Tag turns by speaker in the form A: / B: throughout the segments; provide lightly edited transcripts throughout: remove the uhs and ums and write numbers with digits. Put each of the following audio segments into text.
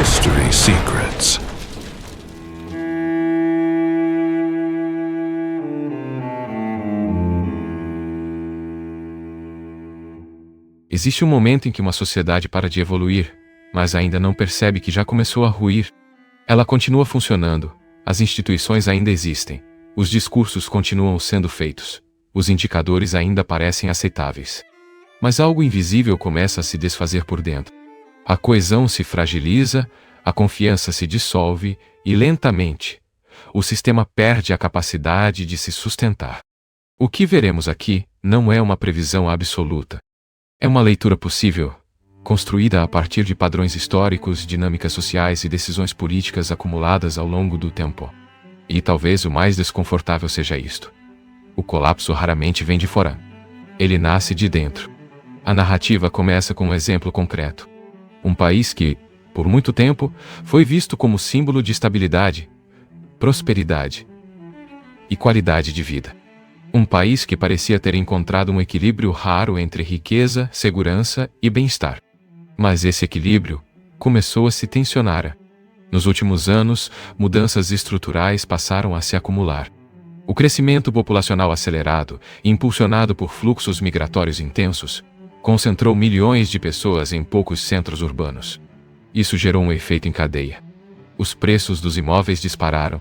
A: History Secrets.
B: Existe um momento em que uma sociedade para de evoluir, mas ainda não percebe que já começou a ruir. Ela continua funcionando, as instituições ainda existem, os discursos continuam sendo feitos, os indicadores ainda parecem aceitáveis. Mas algo invisível começa a se desfazer por dentro. A coesão se fragiliza, a confiança se dissolve e, lentamente, o sistema perde a capacidade de se sustentar. O que veremos aqui não é uma previsão absoluta. É uma leitura possível, construída a partir de padrões históricos, dinâmicas sociais e decisões políticas acumuladas ao longo do tempo. E talvez o mais desconfortável seja isto. O colapso raramente vem de fora. Ele nasce de dentro. A narrativa começa com um exemplo concreto. Um país que, por muito tempo, foi visto como símbolo de estabilidade, prosperidade e qualidade de vida. Um país que parecia ter encontrado um equilíbrio raro entre riqueza, segurança e bem-estar. Mas esse equilíbrio começou a se tensionar. Nos últimos anos, mudanças estruturais passaram a se acumular. O crescimento populacional acelerado, impulsionado por fluxos migratórios intensos, concentrou milhões de pessoas em poucos centros urbanos. Isso gerou um efeito em cadeia. Os preços dos imóveis dispararam.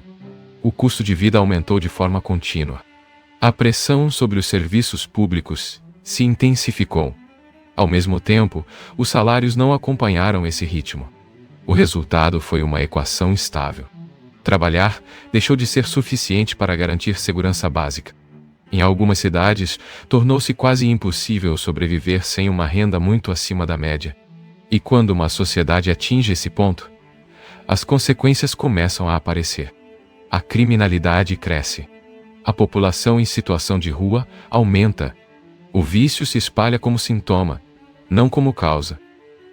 B: O custo de vida aumentou de forma contínua. A pressão sobre os serviços públicos se intensificou. Ao mesmo tempo, os salários não acompanharam esse ritmo. O resultado foi uma equação instável. Trabalhar deixou de ser suficiente para garantir segurança básica. Em algumas cidades, tornou-se quase impossível sobreviver sem uma renda muito acima da média. E quando uma sociedade atinge esse ponto, as consequências começam a aparecer. A criminalidade cresce. A população em situação de rua aumenta. O vício se espalha como sintoma, não como causa.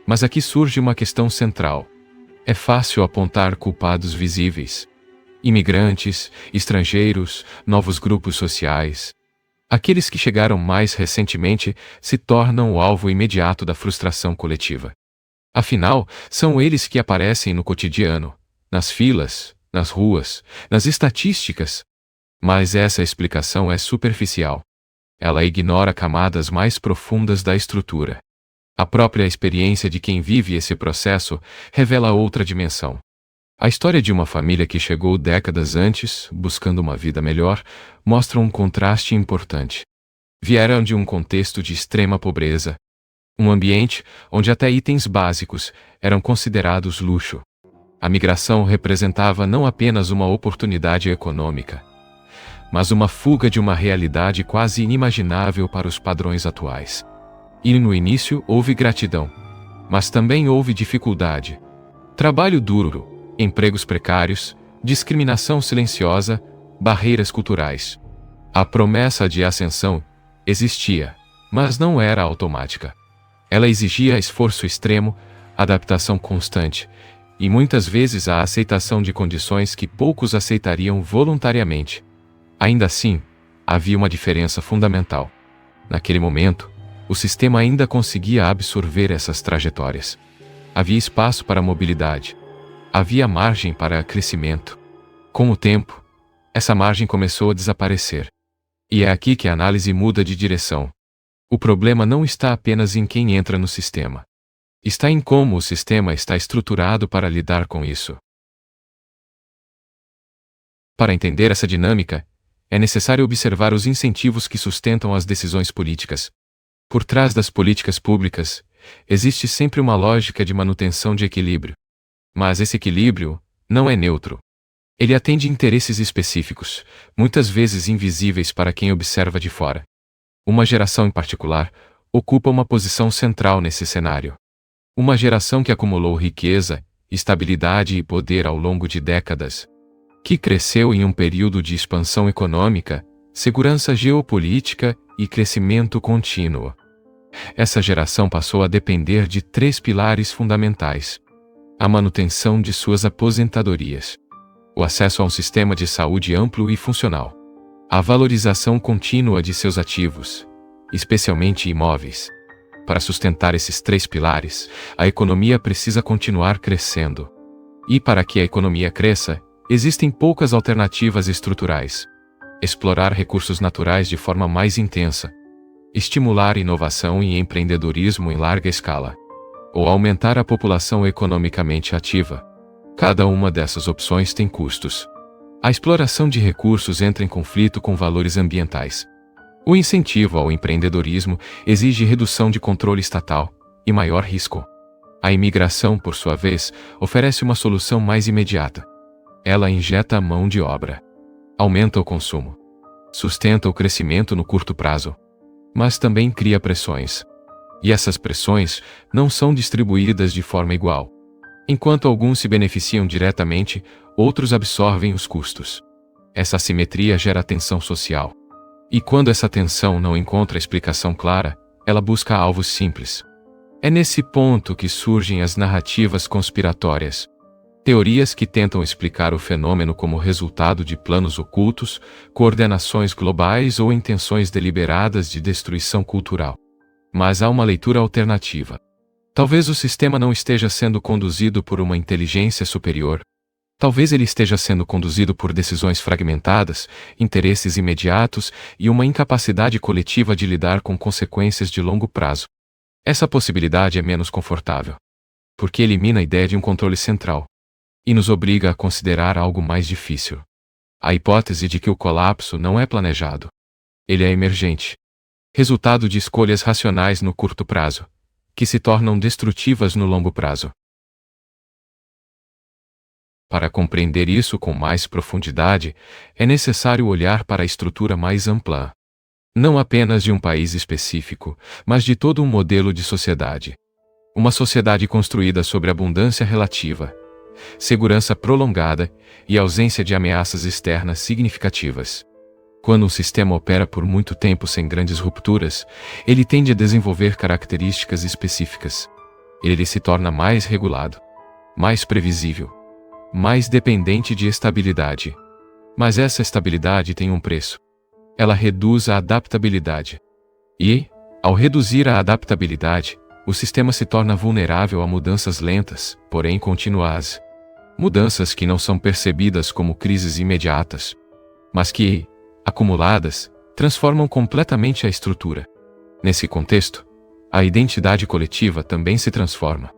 B: Mas aqui surge uma questão central. É fácil apontar culpados visíveis. Imigrantes, estrangeiros, novos grupos sociais. Aqueles que chegaram mais recentemente se tornam o alvo imediato da frustração coletiva. Afinal, são eles que aparecem no cotidiano, nas filas, nas ruas, nas estatísticas. Mas essa explicação é superficial. Ela ignora camadas mais profundas da estrutura. A própria experiência de quem vive esse processo revela outra dimensão. A história de uma família que chegou décadas antes, buscando uma vida melhor, mostra um contraste importante. Vieram de um contexto de extrema pobreza. Um ambiente onde até itens básicos eram considerados luxo. A migração representava não apenas uma oportunidade econômica, mas uma fuga de uma realidade quase inimaginável para os padrões atuais. E no início houve gratidão, mas também houve dificuldade. Trabalho duro, empregos precários, discriminação silenciosa, barreiras culturais. A promessa de ascensão existia, mas não era automática. Ela exigia esforço extremo, adaptação constante, e muitas vezes a aceitação de condições que poucos aceitariam voluntariamente. Ainda assim, havia uma diferença fundamental. Naquele momento, o sistema ainda conseguia absorver essas trajetórias. Havia espaço para mobilidade. Havia margem para crescimento. Com o tempo, essa margem começou a desaparecer. E é aqui que a análise muda de direção. O problema não está apenas em quem entra no sistema. Está em como o sistema está estruturado para lidar com isso. Para entender essa dinâmica, é necessário observar os incentivos que sustentam as decisões políticas. Por trás das políticas públicas, existe sempre uma lógica de manutenção de equilíbrio. Mas esse equilíbrio não é neutro. Ele atende interesses específicos, muitas vezes invisíveis para quem observa de fora. Uma geração em particular ocupa uma posição central nesse cenário. Uma geração que acumulou riqueza, estabilidade e poder ao longo de décadas. Que cresceu em um período de expansão econômica, segurança geopolítica e crescimento contínuo. Essa geração passou a depender de 3 pilares fundamentais: a manutenção de suas aposentadorias, o acesso a um sistema de saúde amplo e funcional, a valorização contínua de seus ativos, especialmente imóveis. Para sustentar esses 3 pilares, a economia precisa continuar crescendo. E para que a economia cresça, existem poucas alternativas estruturais. Explorar recursos naturais de forma mais intensa, estimular inovação e empreendedorismo em larga escala, ou aumentar a população economicamente ativa. Cada uma dessas opções tem custos. A exploração de recursos entra em conflito com valores ambientais. O incentivo ao empreendedorismo exige redução de controle estatal e maior risco. A imigração, por sua vez, oferece uma solução mais imediata. Ela injeta a mão de obra, aumenta o consumo, sustenta o crescimento no curto prazo, mas também cria pressões. E essas pressões não são distribuídas de forma igual. Enquanto alguns se beneficiam diretamente, outros absorvem os custos. Essa assimetria gera tensão social. E quando essa tensão não encontra explicação clara, ela busca alvos simples. É nesse ponto que surgem as narrativas conspiratórias. Teorias que tentam explicar o fenômeno como resultado de planos ocultos, coordenações globais ou intenções deliberadas de destruição cultural. Mas há uma leitura alternativa. Talvez o sistema não esteja sendo conduzido por uma inteligência superior. Talvez ele esteja sendo conduzido por decisões fragmentadas, interesses imediatos e uma incapacidade coletiva de lidar com consequências de longo prazo. Essa possibilidade é menos confortável, porque elimina a ideia de um controle central e nos obriga a considerar algo mais difícil. A hipótese de que o colapso não é planejado. Ele é emergente, resultado de escolhas racionais no curto prazo, que se tornam destrutivas no longo prazo. Para compreender isso com mais profundidade, é necessário olhar para a estrutura mais ampla. Não apenas de um país específico, mas de todo um modelo de sociedade. Uma sociedade construída sobre abundância relativa, segurança prolongada e ausência de ameaças externas significativas. Quando um sistema opera por muito tempo sem grandes rupturas, ele tende a desenvolver características específicas. Ele se torna mais regulado, mais previsível, mais dependente de estabilidade. Mas essa estabilidade tem um preço. Ela reduz a adaptabilidade. E, ao reduzir a adaptabilidade, o sistema se torna vulnerável a mudanças lentas, porém continuas. Mudanças que não são percebidas como crises imediatas, mas que, acumuladas, transformam completamente a estrutura. Nesse contexto, a identidade coletiva também se transforma.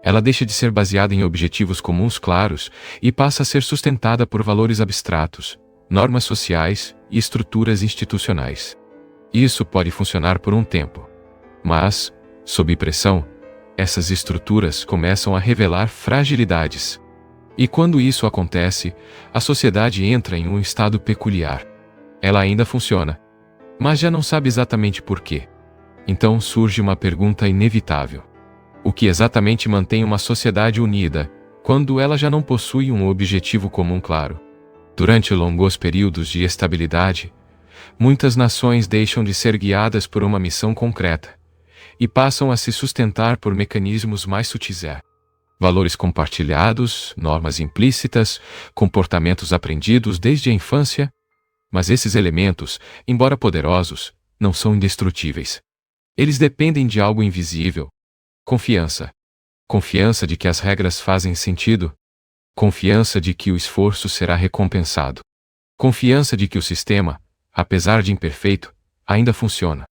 B: Ela deixa de ser baseada em objetivos comuns claros e passa a ser sustentada por valores abstratos, normas sociais e estruturas institucionais. Isso pode funcionar por um tempo. Mas, sob pressão, essas estruturas começam a revelar fragilidades. E quando isso acontece, a sociedade entra em um estado peculiar. Ela ainda funciona, mas já não sabe exatamente por quê. Então surge uma pergunta inevitável. O que exatamente mantém uma sociedade unida, quando ela já não possui um objetivo comum claro? Durante longos períodos de estabilidade, muitas nações deixam de ser guiadas por uma missão concreta e passam a se sustentar por mecanismos mais sutis. Valores compartilhados, normas implícitas, comportamentos aprendidos desde a infância. Mas esses elementos, embora poderosos, não são indestrutíveis. Eles dependem de algo invisível. Confiança. Confiança de que as regras fazem sentido. Confiança de que o esforço será recompensado. Confiança de que o sistema, apesar de imperfeito, ainda funciona.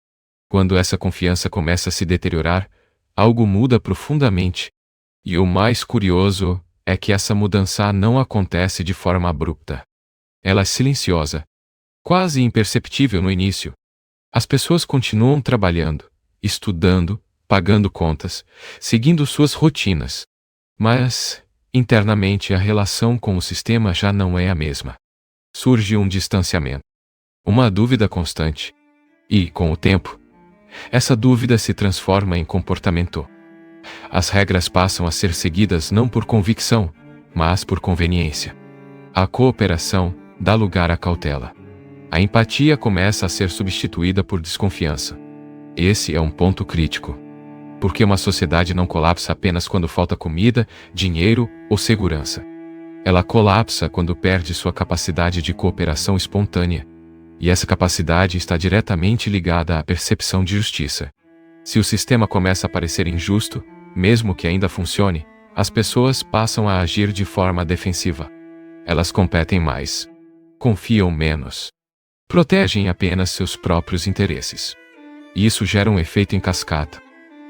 B: Quando essa confiança começa a se deteriorar, algo muda profundamente. E o mais curioso é que essa mudança não acontece de forma abrupta. Ela é silenciosa, quase imperceptível no início. As pessoas continuam trabalhando, estudando, pagando contas, seguindo suas rotinas. Mas, internamente, a relação com o sistema já não é a mesma. Surge um distanciamento, uma dúvida constante. E, com o tempo, essa dúvida se transforma em comportamento. As regras passam a ser seguidas não por convicção, mas por conveniência. A cooperação dá lugar à cautela. A empatia começa a ser substituída por desconfiança. Esse é um ponto crítico. Porque uma sociedade não colapsa apenas quando falta comida, dinheiro ou segurança. Ela colapsa quando perde sua capacidade de cooperação espontânea. E essa capacidade está diretamente ligada à percepção de justiça. Se o sistema começa a parecer injusto, mesmo que ainda funcione, as pessoas passam a agir de forma defensiva. Elas competem mais, confiam menos, protegem apenas seus próprios interesses. E isso gera um efeito em cascata.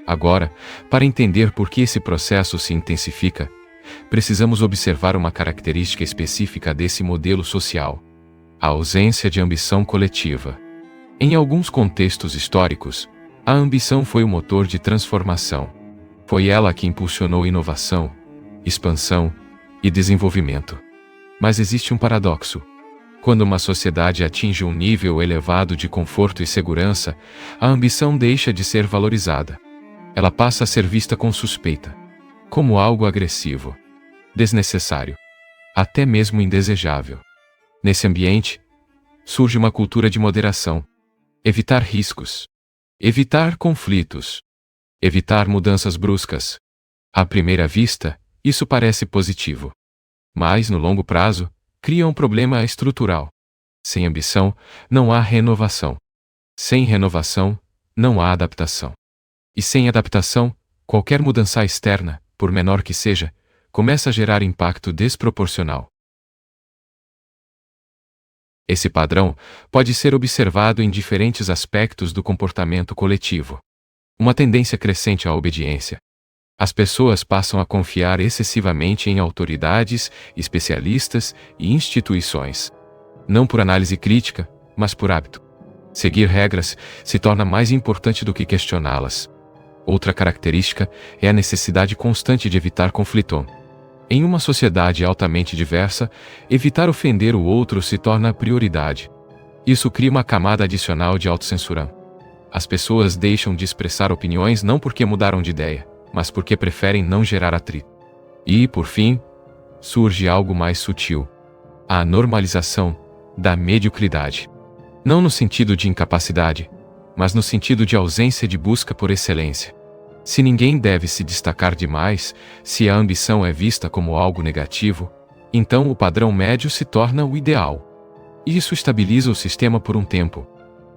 B: Agora, para entender por que esse processo se intensifica, precisamos observar uma característica específica desse modelo social: a ausência de ambição coletiva. Em alguns contextos históricos, a ambição foi o motor de transformação. Foi ela que impulsionou inovação, expansão e desenvolvimento. Mas existe um paradoxo. Quando uma sociedade atinge um nível elevado de conforto e segurança, a ambição deixa de ser valorizada. Ela passa a ser vista com suspeita, como algo agressivo, desnecessário, até mesmo indesejável. Nesse ambiente, surge uma cultura de moderação. Evitar riscos, evitar conflitos, evitar mudanças bruscas. À primeira vista, isso parece positivo. Mas, no longo prazo, cria um problema estrutural. Sem ambição, não há renovação. Sem renovação, não há adaptação. E sem adaptação, qualquer mudança externa, por menor que seja, começa a gerar impacto desproporcional. Esse padrão pode ser observado em diferentes aspectos do comportamento coletivo. Uma tendência crescente à obediência. As pessoas passam a confiar excessivamente em autoridades, especialistas e instituições. Não por análise crítica, mas por hábito. Seguir regras se torna mais importante do que questioná-las. Outra característica é a necessidade constante de evitar conflito. Em uma sociedade altamente diversa, evitar ofender o outro se torna prioridade. Isso cria uma camada adicional de autocensura. As pessoas deixam de expressar opiniões não porque mudaram de ideia, mas porque preferem não gerar atrito. E, por fim, surge algo mais sutil: a normalização da mediocridade. Não no sentido de incapacidade, mas no sentido de ausência de busca por excelência. Se ninguém deve se destacar demais, se a ambição é vista como algo negativo, então o padrão médio se torna o ideal. Isso estabiliza o sistema por um tempo,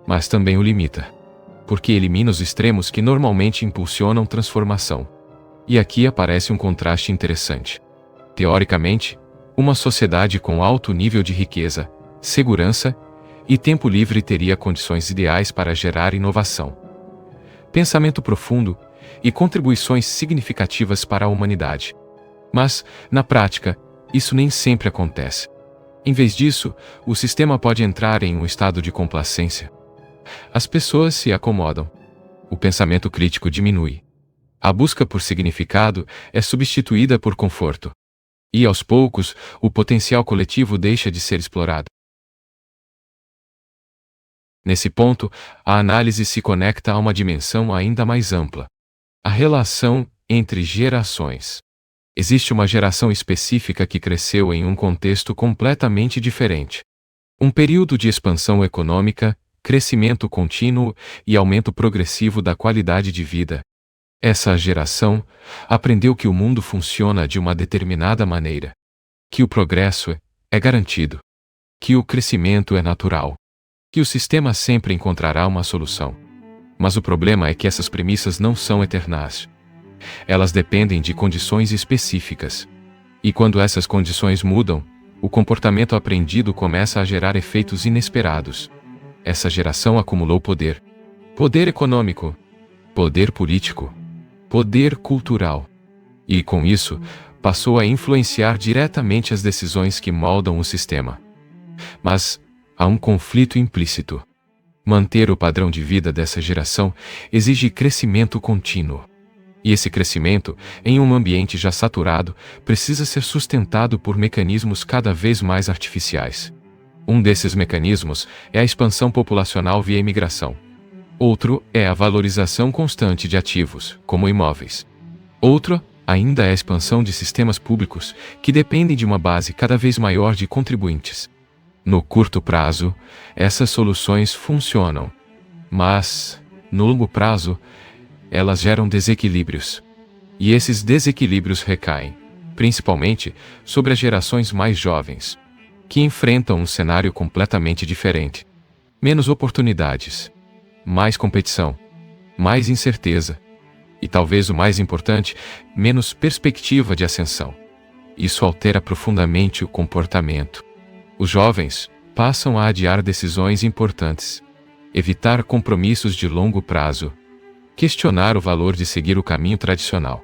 B: mas também o limita, porque elimina os extremos que normalmente impulsionam transformação. E aqui aparece um contraste interessante. Teoricamente, uma sociedade com alto nível de riqueza, segurança e tempo livre teria condições ideais para gerar inovação, pensamento profundo e contribuições significativas para a humanidade. Mas, na prática, isso nem sempre acontece. Em vez disso, o sistema pode entrar em um estado de complacência. As pessoas se acomodam. O pensamento crítico diminui. A busca por significado é substituída por conforto. E, aos poucos, o potencial coletivo deixa de ser explorado. Nesse ponto, a análise se conecta a uma dimensão ainda mais ampla: a relação entre gerações. Existe uma geração específica que cresceu em um contexto completamente diferente. Um período de expansão econômica, crescimento contínuo e aumento progressivo da qualidade de vida. Essa geração aprendeu que o mundo funciona de uma determinada maneira, que o progresso é garantido, que o crescimento é natural, que o sistema sempre encontrará uma solução. Mas o problema é que essas premissas não são eternas. Elas dependem de condições específicas. E quando essas condições mudam, o comportamento aprendido começa a gerar efeitos inesperados. Essa geração acumulou poder. Poder econômico, poder político, poder cultural. E, com isso, passou a influenciar diretamente as decisões que moldam o sistema. Mas há um conflito implícito. Manter o padrão de vida dessa geração exige crescimento contínuo. E esse crescimento, em um ambiente já saturado, precisa ser sustentado por mecanismos cada vez mais artificiais. Um desses mecanismos é a expansão populacional via imigração. Outro é a valorização constante de ativos, como imóveis. Outro ainda é a expansão de sistemas públicos, que dependem de uma base cada vez maior de contribuintes. No curto prazo, essas soluções funcionam. Mas, no longo prazo, elas geram desequilíbrios. E esses desequilíbrios recaem, principalmente, sobre as gerações mais jovens, que enfrentam um cenário completamente diferente. Menos oportunidades, mais competição, mais incerteza E talvez o mais importante, menos perspectiva de ascensão. Isso altera profundamente o comportamento. Os jovens passam a adiar decisões importantes, evitar compromissos de longo prazo, questionar o valor de seguir o caminho tradicional.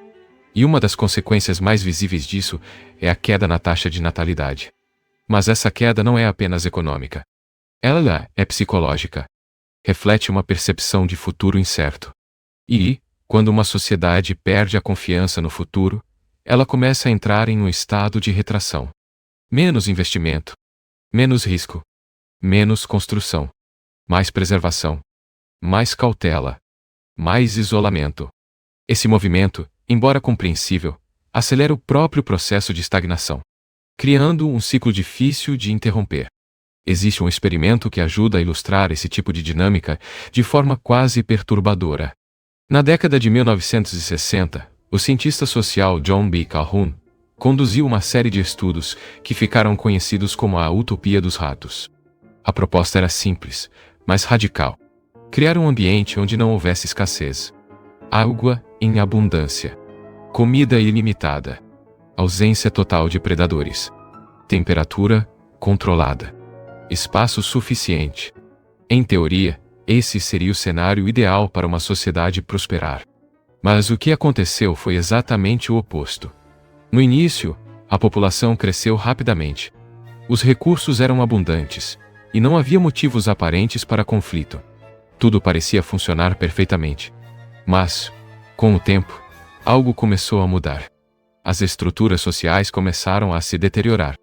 B: E uma das consequências mais visíveis disso é a queda na taxa de natalidade. Mas essa queda não é apenas econômica. Ela é psicológica. Reflete uma percepção de futuro incerto. E, quando uma sociedade perde a confiança no futuro, ela começa a entrar em um estado de retração. Menos investimento, menos risco, menos construção, mais preservação, mais cautela, mais isolamento. Esse movimento, embora compreensível, acelera o próprio processo de estagnação, criando um ciclo difícil de interromper. Existe um experimento que ajuda a ilustrar esse tipo de dinâmica de forma quase perturbadora. Na década de 1960, o cientista social John B. Calhoun conduziu uma série de estudos que ficaram conhecidos como a utopia dos ratos. A proposta era simples, mas radical. Criar um ambiente onde não houvesse escassez. Água em abundância. Comida ilimitada. Ausência total de predadores. Temperatura controlada. Espaço suficiente. Em teoria, esse seria o cenário ideal para uma sociedade prosperar. Mas o que aconteceu foi exatamente o oposto. No início, a população cresceu rapidamente. Os recursos eram abundantes, e não havia motivos aparentes para conflito. Tudo parecia funcionar perfeitamente. Mas, com o tempo, algo começou a mudar. As estruturas sociais começaram a se deteriorar.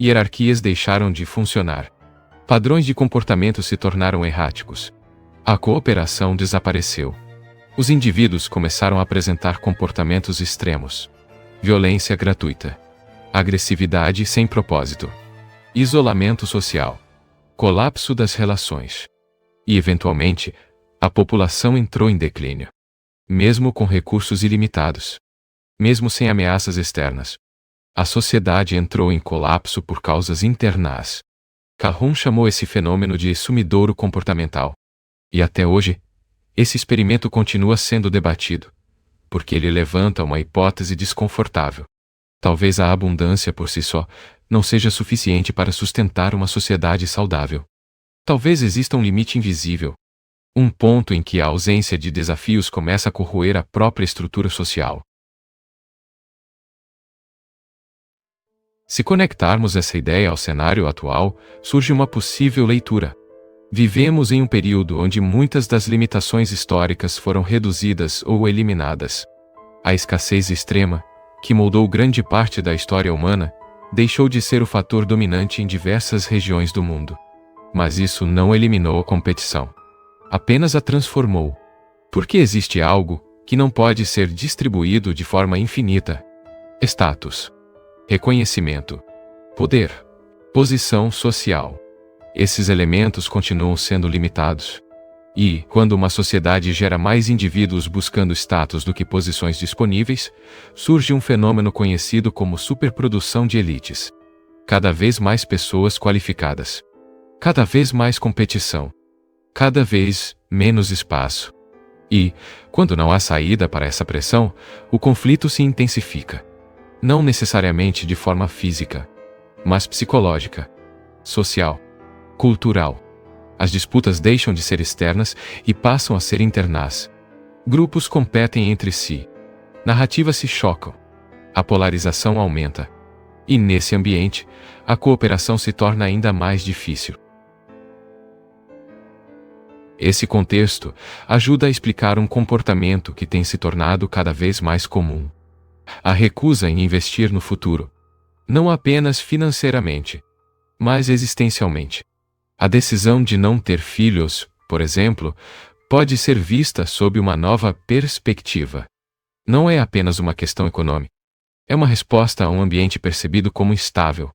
B: Hierarquias deixaram de funcionar. Padrões de comportamento se tornaram erráticos. A cooperação desapareceu. Os indivíduos começaram a apresentar comportamentos extremos. Violência gratuita. Agressividade sem propósito. Isolamento social. Colapso das relações. E, eventualmente, a população entrou em declínio. Mesmo com recursos ilimitados. Mesmo sem ameaças externas. A sociedade entrou em colapso por causas internas. Calhoun chamou esse fenômeno de sumidouro comportamental. E até hoje, esse experimento continua sendo debatido, porque ele levanta uma hipótese desconfortável. Talvez a abundância por si só não seja suficiente para sustentar uma sociedade saudável. Talvez exista um limite invisível. Um ponto em que a ausência de desafios começa a corroer a própria estrutura social. Se conectarmos essa ideia ao cenário atual, surge uma possível leitura. Vivemos em um período onde muitas das limitações históricas foram reduzidas ou eliminadas. A escassez extrema, que moldou grande parte da história humana, deixou de ser o fator dominante em diversas regiões do mundo. Mas isso não eliminou a competição. Apenas a transformou. Porque existe algo que não pode ser distribuído de forma infinita. Status. Reconhecimento. Poder. Posição social. Esses elementos continuam sendo limitados. E, quando uma sociedade gera mais indivíduos buscando status do que posições disponíveis, surge um fenômeno conhecido como superprodução de elites. Cada vez mais pessoas qualificadas. Cada vez mais competição. Cada vez menos espaço. E, quando não há saída para essa pressão, o conflito se intensifica. Não necessariamente de forma física, mas psicológica, social, cultural. As disputas deixam de ser externas e passam a ser internas. Grupos competem entre si. Narrativas se chocam. A polarização aumenta. E nesse ambiente, a cooperação se torna ainda mais difícil. Esse contexto ajuda a explicar um comportamento que tem se tornado cada vez mais comum. A recusa em investir no futuro. Não apenas financeiramente, mas existencialmente. A decisão de não ter filhos, por exemplo, pode ser vista sob uma nova perspectiva. Não é apenas uma questão econômica. É uma resposta a um ambiente percebido como instável.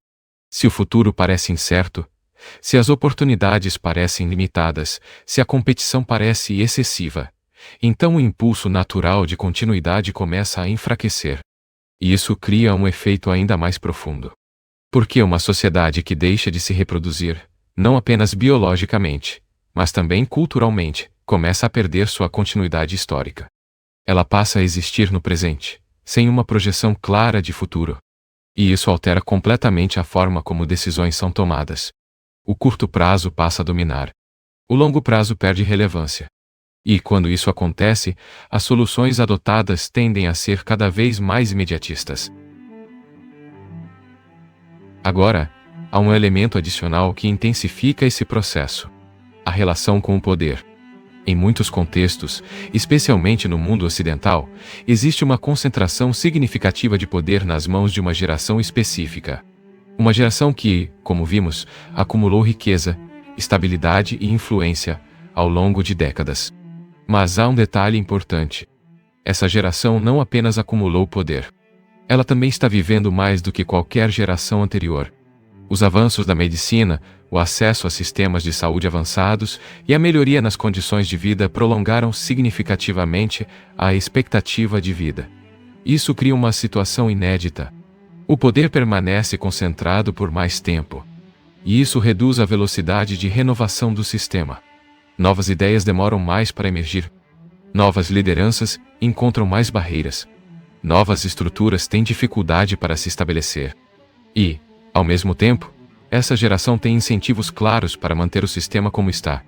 B: Se o futuro parece incerto, se as oportunidades parecem limitadas, se a competição parece excessiva, então o impulso natural de continuidade começa a enfraquecer. E isso cria um efeito ainda mais profundo. Porque uma sociedade que deixa de se reproduzir, não apenas biologicamente, mas também culturalmente, começa a perder sua continuidade histórica. Ela passa a existir no presente, sem uma projeção clara de futuro. E isso altera completamente a forma como decisões são tomadas. O curto prazo passa a dominar. O longo prazo perde relevância. E, quando isso acontece, as soluções adotadas tendem a ser cada vez mais imediatistas. Agora, há um elemento adicional que intensifica esse processo: a relação com o poder. Em muitos contextos, especialmente no mundo ocidental, existe uma concentração significativa de poder nas mãos de uma geração específica. Uma geração que, como vimos, acumulou riqueza, estabilidade e influência ao longo de décadas. Mas há um detalhe importante. Essa geração não apenas acumulou poder. Ela também está vivendo mais do que qualquer geração anterior. Os avanços da medicina, o acesso a sistemas de saúde avançados e a melhoria nas condições de vida prolongaram significativamente a expectativa de vida. Isso cria uma situação inédita. O poder permanece concentrado por mais tempo. E isso reduz a velocidade de renovação do sistema. Novas ideias demoram mais para emergir. Novas lideranças encontram mais barreiras. Novas estruturas têm dificuldade para se estabelecer. E, ao mesmo tempo, essa geração tem incentivos claros para manter o sistema como está.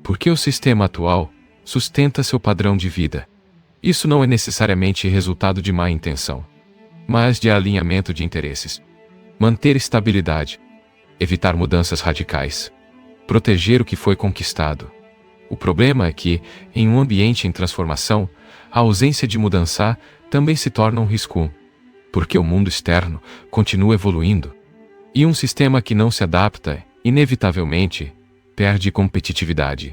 B: Porque o sistema atual sustenta seu padrão de vida. Isso não é necessariamente resultado de má intenção, mas de alinhamento de interesses. Manter estabilidade. Evitar mudanças radicais. Proteger o que foi conquistado. O problema é que, em um ambiente em transformação, a ausência de mudança também se torna um risco. Porque o mundo externo continua evoluindo. E um sistema que não se adapta, inevitavelmente, perde competitividade.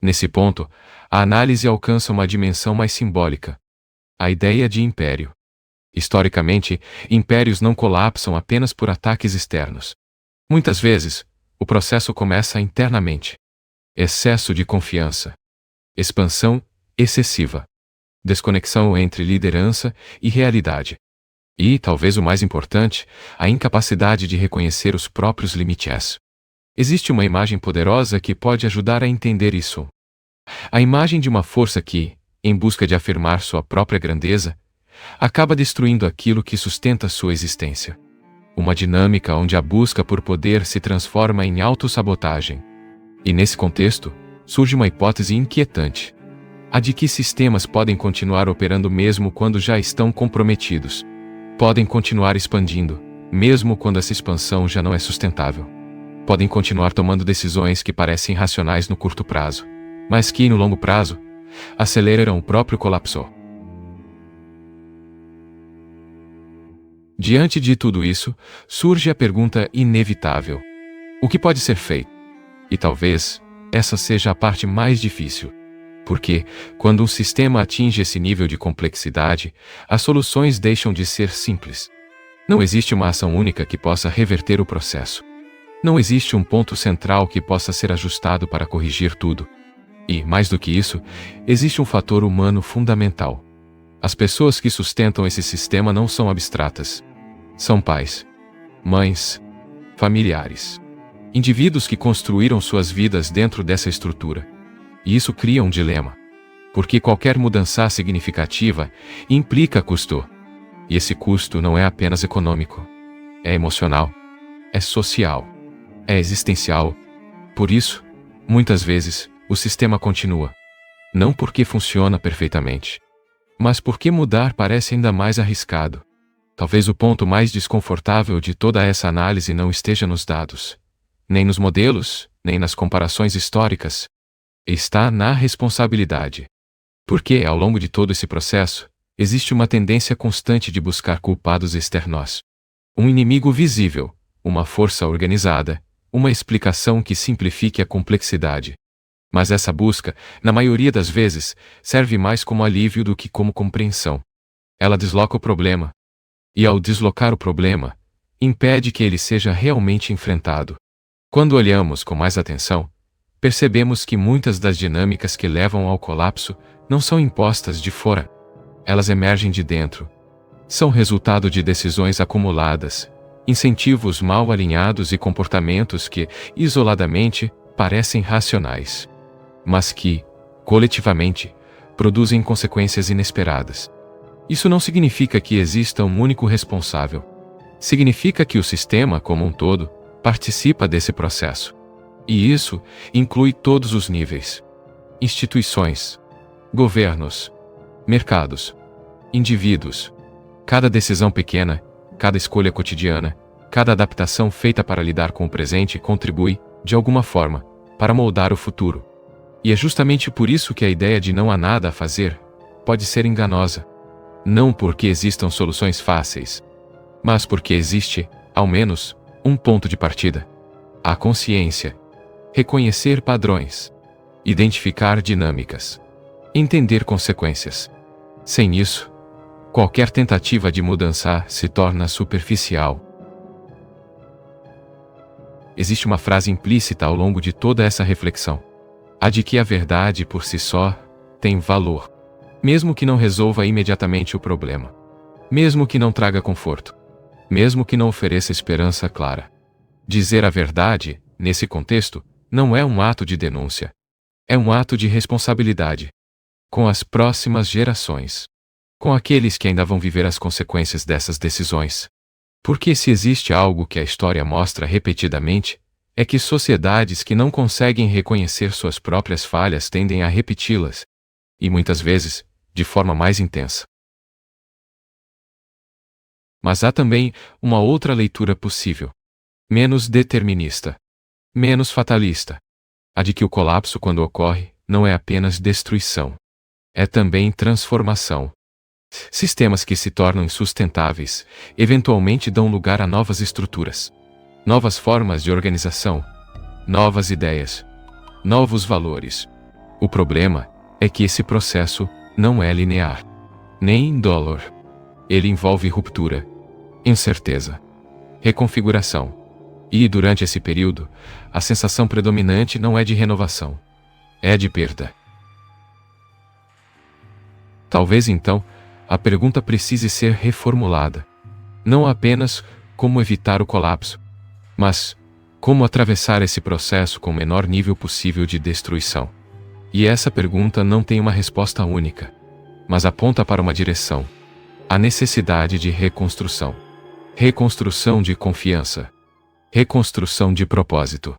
B: Nesse ponto, a análise alcança uma dimensão mais simbólica. A ideia de império. Historicamente, impérios não colapsam apenas por ataques externos. Muitas vezes, o processo começa internamente. Excesso de confiança. Expansão excessiva. Desconexão entre liderança e realidade. E, talvez o mais importante, a incapacidade de reconhecer os próprios limites. Existe uma imagem poderosa que pode ajudar a entender isso. A imagem de uma força que, em busca de afirmar sua própria grandeza, acaba destruindo aquilo que sustenta sua existência. Uma dinâmica onde a busca por poder se transforma em autossabotagem. E nesse contexto, surge uma hipótese inquietante. A de que sistemas podem continuar operando mesmo quando já estão comprometidos. Podem continuar expandindo, mesmo quando essa expansão já não é sustentável. Podem continuar tomando decisões que parecem racionais no curto prazo, mas que, no longo prazo, aceleram o próprio colapso. Diante de tudo isso, surge a pergunta inevitável: o que pode ser feito? E talvez, essa seja a parte mais difícil. Porque, quando um sistema atinge esse nível de complexidade, as soluções deixam de ser simples. Não existe uma ação única que possa reverter o processo. Não existe um ponto central que possa ser ajustado para corrigir tudo. E, mais do que isso, existe um fator humano fundamental. As pessoas que sustentam esse sistema não são abstratas. São pais, mães, familiares. Indivíduos que construíram suas vidas dentro dessa estrutura. E isso cria um dilema. Porque qualquer mudança significativa implica custo. E esse custo não é apenas econômico. É emocional. É social. É existencial. Por isso, muitas vezes, o sistema continua. Não porque funciona perfeitamente, mas porque mudar parece ainda mais arriscado. Talvez o ponto mais desconfortável de toda essa análise não esteja nos dados, nem nos modelos, nem nas comparações históricas. Está na responsabilidade. Porque, ao longo de todo esse processo, existe uma tendência constante de buscar culpados externos. Um inimigo visível, uma força organizada, uma explicação que simplifique a complexidade. Mas essa busca, na maioria das vezes, serve mais como alívio do que como compreensão. Ela desloca o problema. E ao deslocar o problema, impede que ele seja realmente enfrentado. Quando olhamos com mais atenção, percebemos que muitas das dinâmicas que levam ao colapso não são impostas de fora. Elas emergem de dentro. São resultado de decisões acumuladas, incentivos mal alinhados e comportamentos que, isoladamente, parecem racionais. Mas que, coletivamente, produzem consequências inesperadas. Isso não significa que exista um único responsável. Significa que o sistema, como um todo, participa desse processo. E isso inclui todos os níveis: instituições, governos, mercados, indivíduos. Cada decisão pequena, cada escolha cotidiana, cada adaptação feita para lidar com o presente contribui, de alguma forma, para moldar o futuro. E é justamente por isso que a ideia de não há nada a fazer pode ser enganosa. Não porque existam soluções fáceis, mas porque existe, ao menos, um ponto de partida: a consciência. Reconhecer padrões, identificar dinâmicas, entender consequências. Sem isso, qualquer tentativa de mudança se torna superficial. Existe uma frase implícita ao longo de toda essa reflexão: a de que a verdade por si só tem valor, mesmo que não resolva imediatamente o problema, mesmo que não traga conforto, mesmo que não ofereça esperança clara. Dizer a verdade, nesse contexto, não é um ato de denúncia. É um ato de responsabilidade. Com as próximas gerações. Com aqueles que ainda vão viver as consequências dessas decisões. Porque se existe algo que a história mostra repetidamente, é que sociedades que não conseguem reconhecer suas próprias falhas tendem a repeti-las. E muitas vezes, de forma mais intensa. Mas há também uma outra leitura possível. Menos determinista. Menos fatalista. A de que o colapso, quando ocorre, não é apenas destruição. É também transformação. Sistemas que se tornam insustentáveis, eventualmente dão lugar a novas estruturas, novas formas de organização, novas ideias, novos valores. O problema é que esse processo não é linear, nem indolor. Ele envolve ruptura, incerteza, reconfiguração. E, durante esse período, a sensação predominante não é de renovação, é de perda. Talvez então, a pergunta precise ser reformulada. Não apenas como evitar o colapso, mas como atravessar esse processo com o menor nível possível de destruição. E essa pergunta não tem uma resposta única, mas aponta para uma direção: a necessidade de reconstrução. Reconstrução de confiança. Reconstrução de propósito.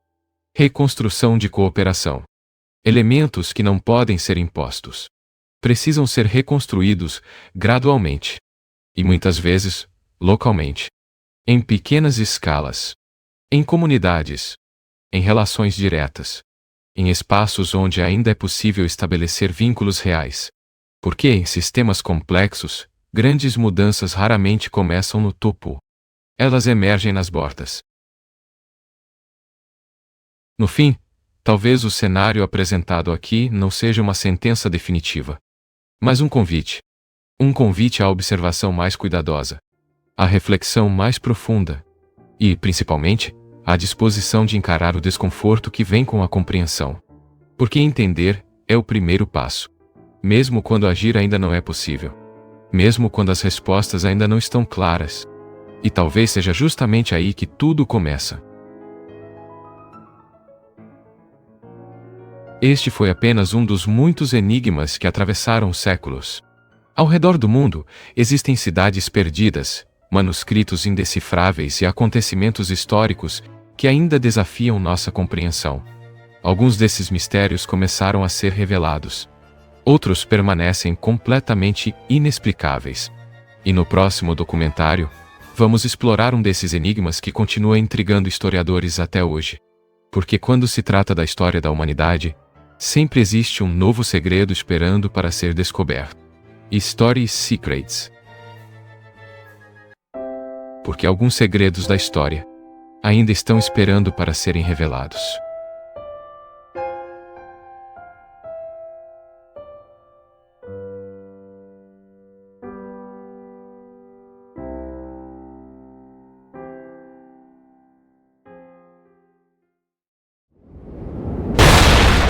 B: Reconstrução de cooperação. Elementos que não podem ser impostos. Precisam ser reconstruídos gradualmente. E muitas vezes, localmente. Em pequenas escalas. Em comunidades. Em relações diretas. Em espaços onde ainda é possível estabelecer vínculos reais. Porque em sistemas complexos, grandes mudanças raramente começam no topo. Elas emergem nas bordas. No fim, talvez o cenário apresentado aqui não seja uma sentença definitiva, mas um convite. Um convite à observação mais cuidadosa, à reflexão mais profunda e, principalmente, à disposição de encarar o desconforto que vem com a compreensão. Porque entender é o primeiro passo, mesmo quando agir ainda não é possível, mesmo quando as respostas ainda não estão claras. E talvez seja justamente aí que tudo começa. Este foi apenas um dos muitos enigmas que atravessaram os séculos. Ao redor do mundo, existem cidades perdidas, manuscritos indecifráveis e acontecimentos históricos que ainda desafiam nossa compreensão. Alguns desses mistérios começaram a ser revelados. Outros permanecem completamente inexplicáveis. E no próximo documentário, vamos explorar um desses enigmas que continua intrigando historiadores até hoje. Porque quando se trata da história da humanidade, sempre existe um novo segredo esperando para ser descoberto. Story Secrets. Porque alguns segredos da história ainda estão esperando para serem revelados.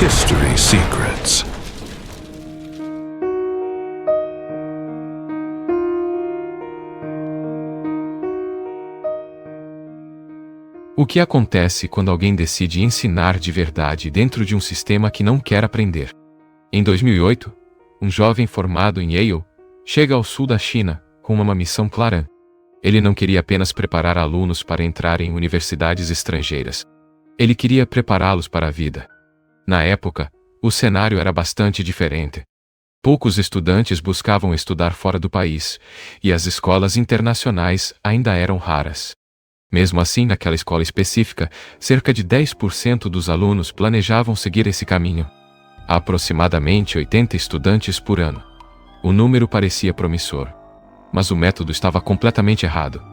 A: History Secrets.
B: O que acontece quando alguém decide ensinar de verdade dentro de um sistema que não quer aprender? Em 2008, um jovem formado em Yale chega ao sul da China com uma missão clara. Ele não queria apenas preparar alunos para entrar em universidades estrangeiras. Ele queria prepará-los para a vida. Na época, o cenário era bastante diferente. Poucos estudantes buscavam estudar fora do país, e as escolas internacionais ainda eram raras. Mesmo assim, naquela escola específica, cerca de 10% dos alunos planejavam seguir esse caminho. Há aproximadamente 80 estudantes por ano. O número parecia promissor. Mas o método estava completamente errado.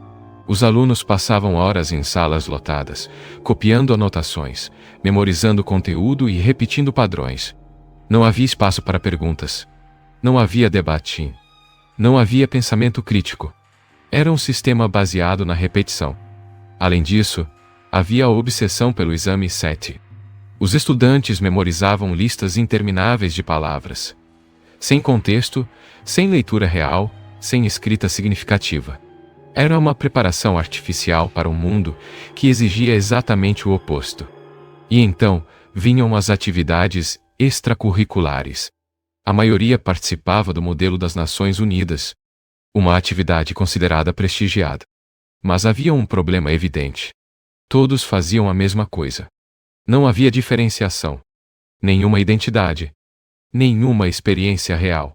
B: Os alunos passavam horas em salas lotadas, copiando anotações, memorizando conteúdo e repetindo padrões. Não havia espaço para perguntas. Não havia debate. Não havia pensamento crítico. Era um sistema baseado na repetição. Além disso, havia a obsessão pelo exame SAT. Os estudantes memorizavam listas intermináveis de palavras. Sem contexto, sem leitura real, sem escrita significativa. Era uma preparação artificial para um mundo que exigia exatamente o oposto. E então, vinham as atividades extracurriculares. A maioria participava do modelo das Nações Unidas, uma atividade considerada prestigiada. Mas havia um problema evidente. Todos faziam a mesma coisa. Não havia diferenciação. Nenhuma identidade. Nenhuma experiência real.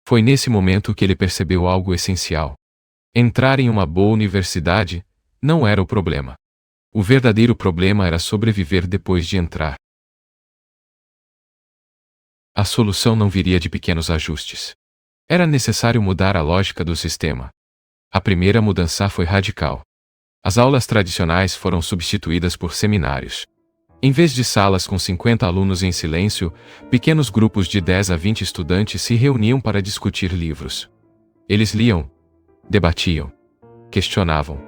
B: Foi nesse momento que ele percebeu algo essencial. Entrar em uma boa universidade não era o problema. O verdadeiro problema era sobreviver depois de entrar. A solução não viria de pequenos ajustes. Era necessário mudar a lógica do sistema. A primeira mudança foi radical. As aulas tradicionais foram substituídas por seminários. Em vez de salas com 50 alunos em silêncio, pequenos grupos de 10 a 20 estudantes se reuniam para discutir livros. Eles liam, debatiam, questionavam.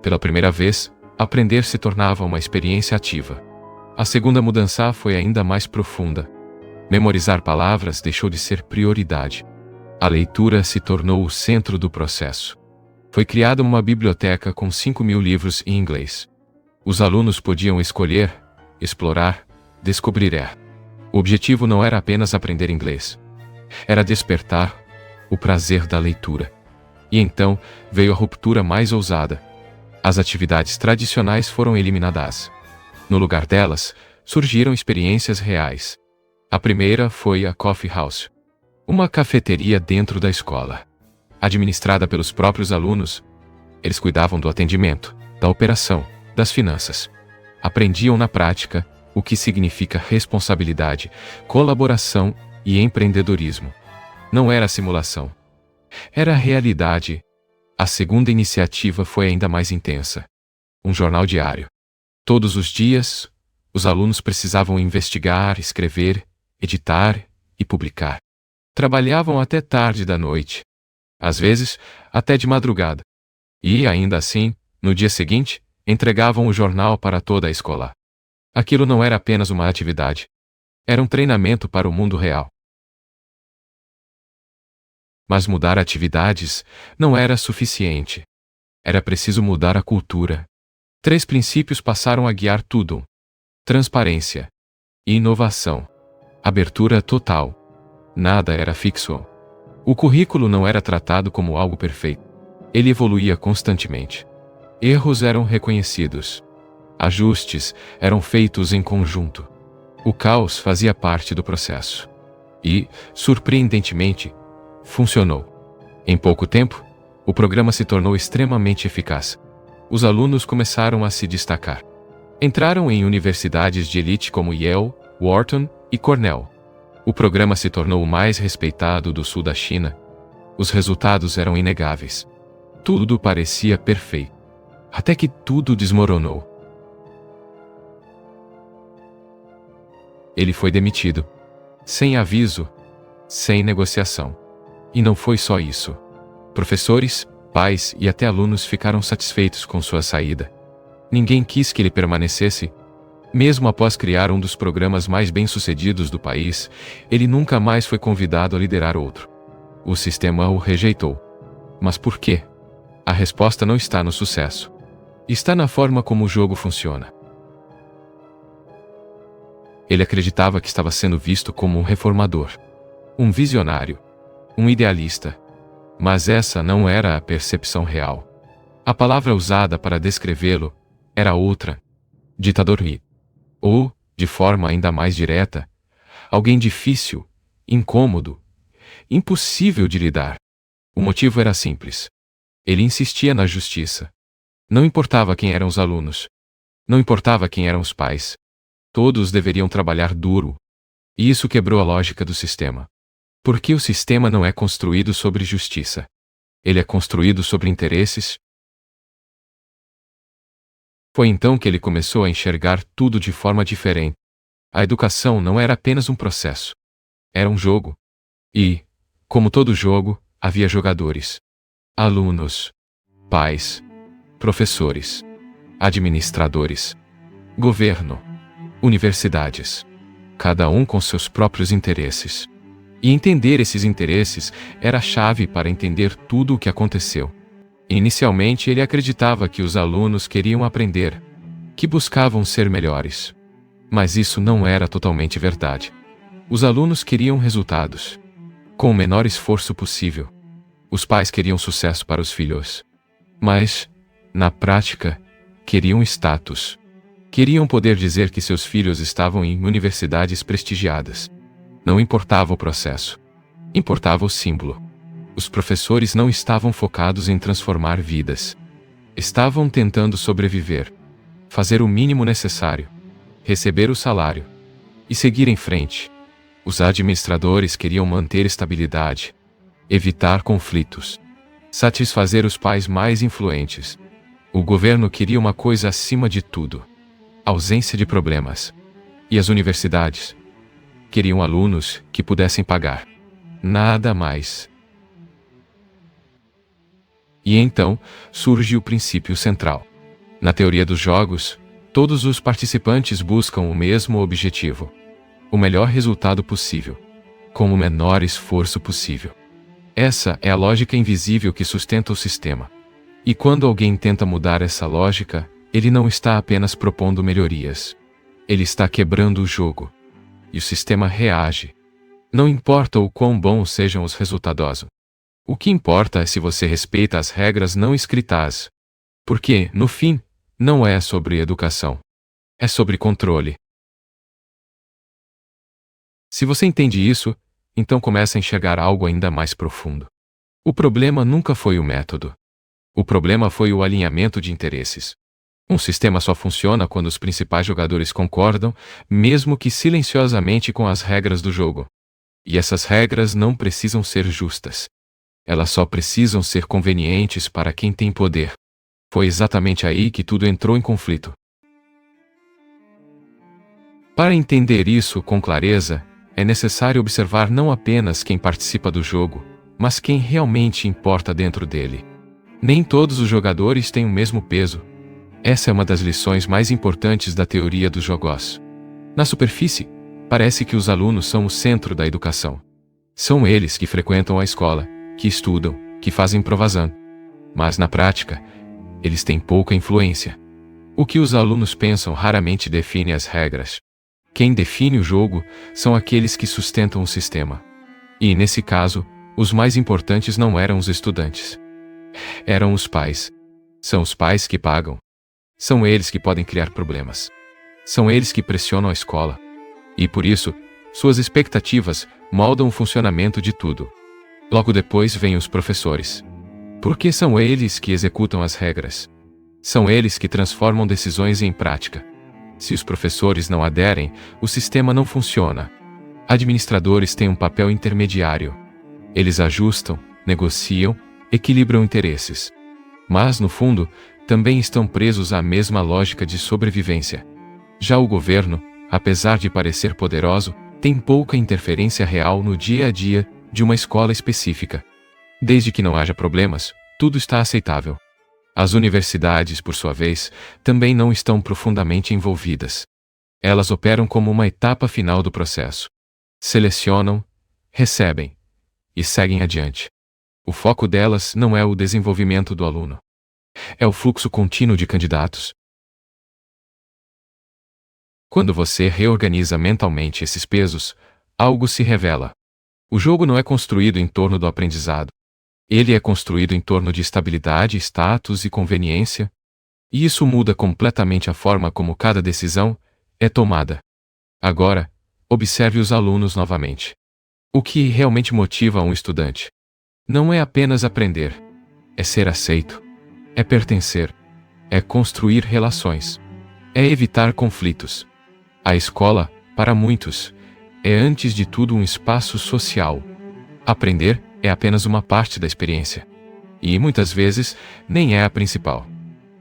B: Pela primeira vez, aprender se tornava uma experiência ativa. A segunda mudança foi ainda mais profunda. Memorizar palavras deixou de ser prioridade. A leitura se tornou o centro do processo. Foi criada uma biblioteca com 5.000 livros em inglês. Os alunos podiam escolher, explorar, descobrir. O objetivo não era apenas aprender inglês. Era despertar o prazer da leitura. E então veio a ruptura mais ousada. As atividades tradicionais foram eliminadas. No lugar delas, surgiram experiências reais. A primeira foi a Coffee House, uma cafeteria dentro da escola. Administrada pelos próprios alunos, eles cuidavam do atendimento, da operação, das finanças. Aprendiam na prática o que significa responsabilidade, colaboração e empreendedorismo. Não era simulação. Era realidade. A segunda iniciativa foi ainda mais intensa. Um jornal diário. Todos os dias, os alunos precisavam investigar, escrever, editar e publicar. Trabalhavam até tarde da noite. Às vezes, até de madrugada. E, ainda assim, no dia seguinte, entregavam o jornal para toda a escola. Aquilo não era apenas uma atividade. Era um treinamento para o mundo real. Mas mudar atividades não era suficiente. Era preciso mudar a cultura. 3 princípios passaram a guiar tudo: transparência, inovação, abertura total. Nada era fixo. O currículo não era tratado como algo perfeito. Ele evoluía constantemente. Erros eram reconhecidos. Ajustes eram feitos em conjunto. O caos fazia parte do processo. E, surpreendentemente, funcionou. Em pouco tempo, o programa se tornou extremamente eficaz. Os alunos começaram a se destacar. Entraram em universidades de elite como Yale, Wharton e Cornell. O programa se tornou o mais respeitado do sul da China. Os resultados eram inegáveis. Tudo parecia perfeito. Até que tudo desmoronou. Ele foi demitido. Sem aviso, sem negociação. E não foi só isso. Professores, pais e até alunos ficaram satisfeitos com sua saída. Ninguém quis que ele permanecesse. Mesmo após criar um dos programas mais bem-sucedidos do país, ele nunca mais foi convidado a liderar outro. O sistema o rejeitou. Mas por quê? A resposta não está no sucesso. Está na forma como o jogo funciona. Ele acreditava que estava sendo visto como um reformador. um visionário, um idealista. Mas essa não era a percepção real. A palavra usada para descrevê-lo era outra: ditador ou, de forma ainda mais direta, alguém difícil, incômodo, impossível de lidar. O motivo era simples. Ele insistia na justiça. Não importava quem eram os alunos. Não importava quem eram os pais. Todos deveriam trabalhar duro. E isso quebrou a lógica do sistema. Porque o sistema não é construído sobre justiça. Ele é construído sobre interesses. Foi então que ele começou a enxergar tudo de forma diferente. A educação não era apenas um processo. Era um jogo. E, como todo jogo, havia jogadores. Alunos, pais, professores, administradores, governo, universidades. Cada um com seus próprios interesses. E entender esses interesses era a chave para entender tudo o que aconteceu. Inicialmente ele acreditava que os alunos queriam aprender, que buscavam ser melhores. Mas isso não era totalmente verdade. Os alunos queriam resultados, com o menor esforço possível. Os pais queriam sucesso para os filhos. Mas, na prática, queriam status. Queriam poder dizer que seus filhos estavam em universidades prestigiadas. Não importava o processo. Importava o símbolo. Os professores não estavam focados em transformar vidas. Estavam tentando sobreviver. Fazer o mínimo necessário. Receber o salário. E seguir em frente. Os administradores queriam manter estabilidade. Evitar conflitos. Satisfazer os pais mais influentes. O governo queria uma coisa acima de tudo: ausência de problemas. E as universidades queriam alunos que pudessem pagar. Nada mais. E então, surge o princípio central. Na teoria dos jogos, todos os participantes buscam o mesmo objetivo: o melhor resultado possível, com o menor esforço possível. Essa é a lógica invisível que sustenta o sistema. E quando alguém tenta mudar essa lógica, ele não está apenas propondo melhorias. Ele está quebrando o jogo. E o sistema reage. Não importa o quão bons sejam os resultados. O que importa é se você respeita as regras não escritas. Porque, no fim, não é sobre educação. É sobre controle. Se você entende isso, então começa a enxergar algo ainda mais profundo. O problema nunca foi o método. O problema foi o alinhamento de interesses. Um sistema só funciona quando os principais jogadores concordam, mesmo que silenciosamente, com as regras do jogo. E essas regras não precisam ser justas. Elas só precisam ser convenientes para quem tem poder. Foi exatamente aí que tudo entrou em conflito. Para entender isso com clareza, é necessário observar não apenas quem participa do jogo, mas quem realmente importa dentro dele. Nem todos os jogadores têm o mesmo peso. Essa é uma das lições mais importantes da teoria dos jogos. Na superfície, parece que os alunos são o centro da educação. São eles que frequentam a escola, que estudam, que fazem provação. Mas na prática, eles têm pouca influência. O que os alunos pensam raramente define as regras. Quem define o jogo são aqueles que sustentam o sistema. E, nesse caso, os mais importantes não eram os estudantes. Eram os pais. São os pais que pagam. São eles que podem criar problemas. São eles que pressionam a escola. E, por isso, suas expectativas moldam o funcionamento de tudo. Logo depois vêm os professores. Porque são eles que executam as regras. São eles que transformam decisões em prática. Se os professores não aderem, o sistema não funciona. Administradores têm um papel intermediário. Eles ajustam, negociam, equilibram interesses. Mas, no fundo, também estão presos à mesma lógica de sobrevivência. Já o governo, apesar de parecer poderoso, tem pouca interferência real no dia a dia de uma escola específica. Desde que não haja problemas, tudo está aceitável. As universidades, por sua vez, também não estão profundamente envolvidas. Elas operam como uma etapa final do processo. Selecionam, recebem e seguem adiante. O foco delas não é o desenvolvimento do aluno. É o fluxo contínuo de candidatos. Quando você reorganiza mentalmente esses pesos, algo se revela. O jogo não é construído em torno do aprendizado. Ele é construído em torno de estabilidade, status e conveniência. E isso muda completamente a forma como cada decisão é tomada. Agora, observe os alunos novamente. O que realmente motiva um estudante? Não é apenas aprender. É ser aceito. É pertencer. É construir relações. É evitar conflitos. A escola, para muitos, é antes de tudo um espaço social. Aprender é apenas uma parte da experiência. E, muitas vezes, nem é a principal.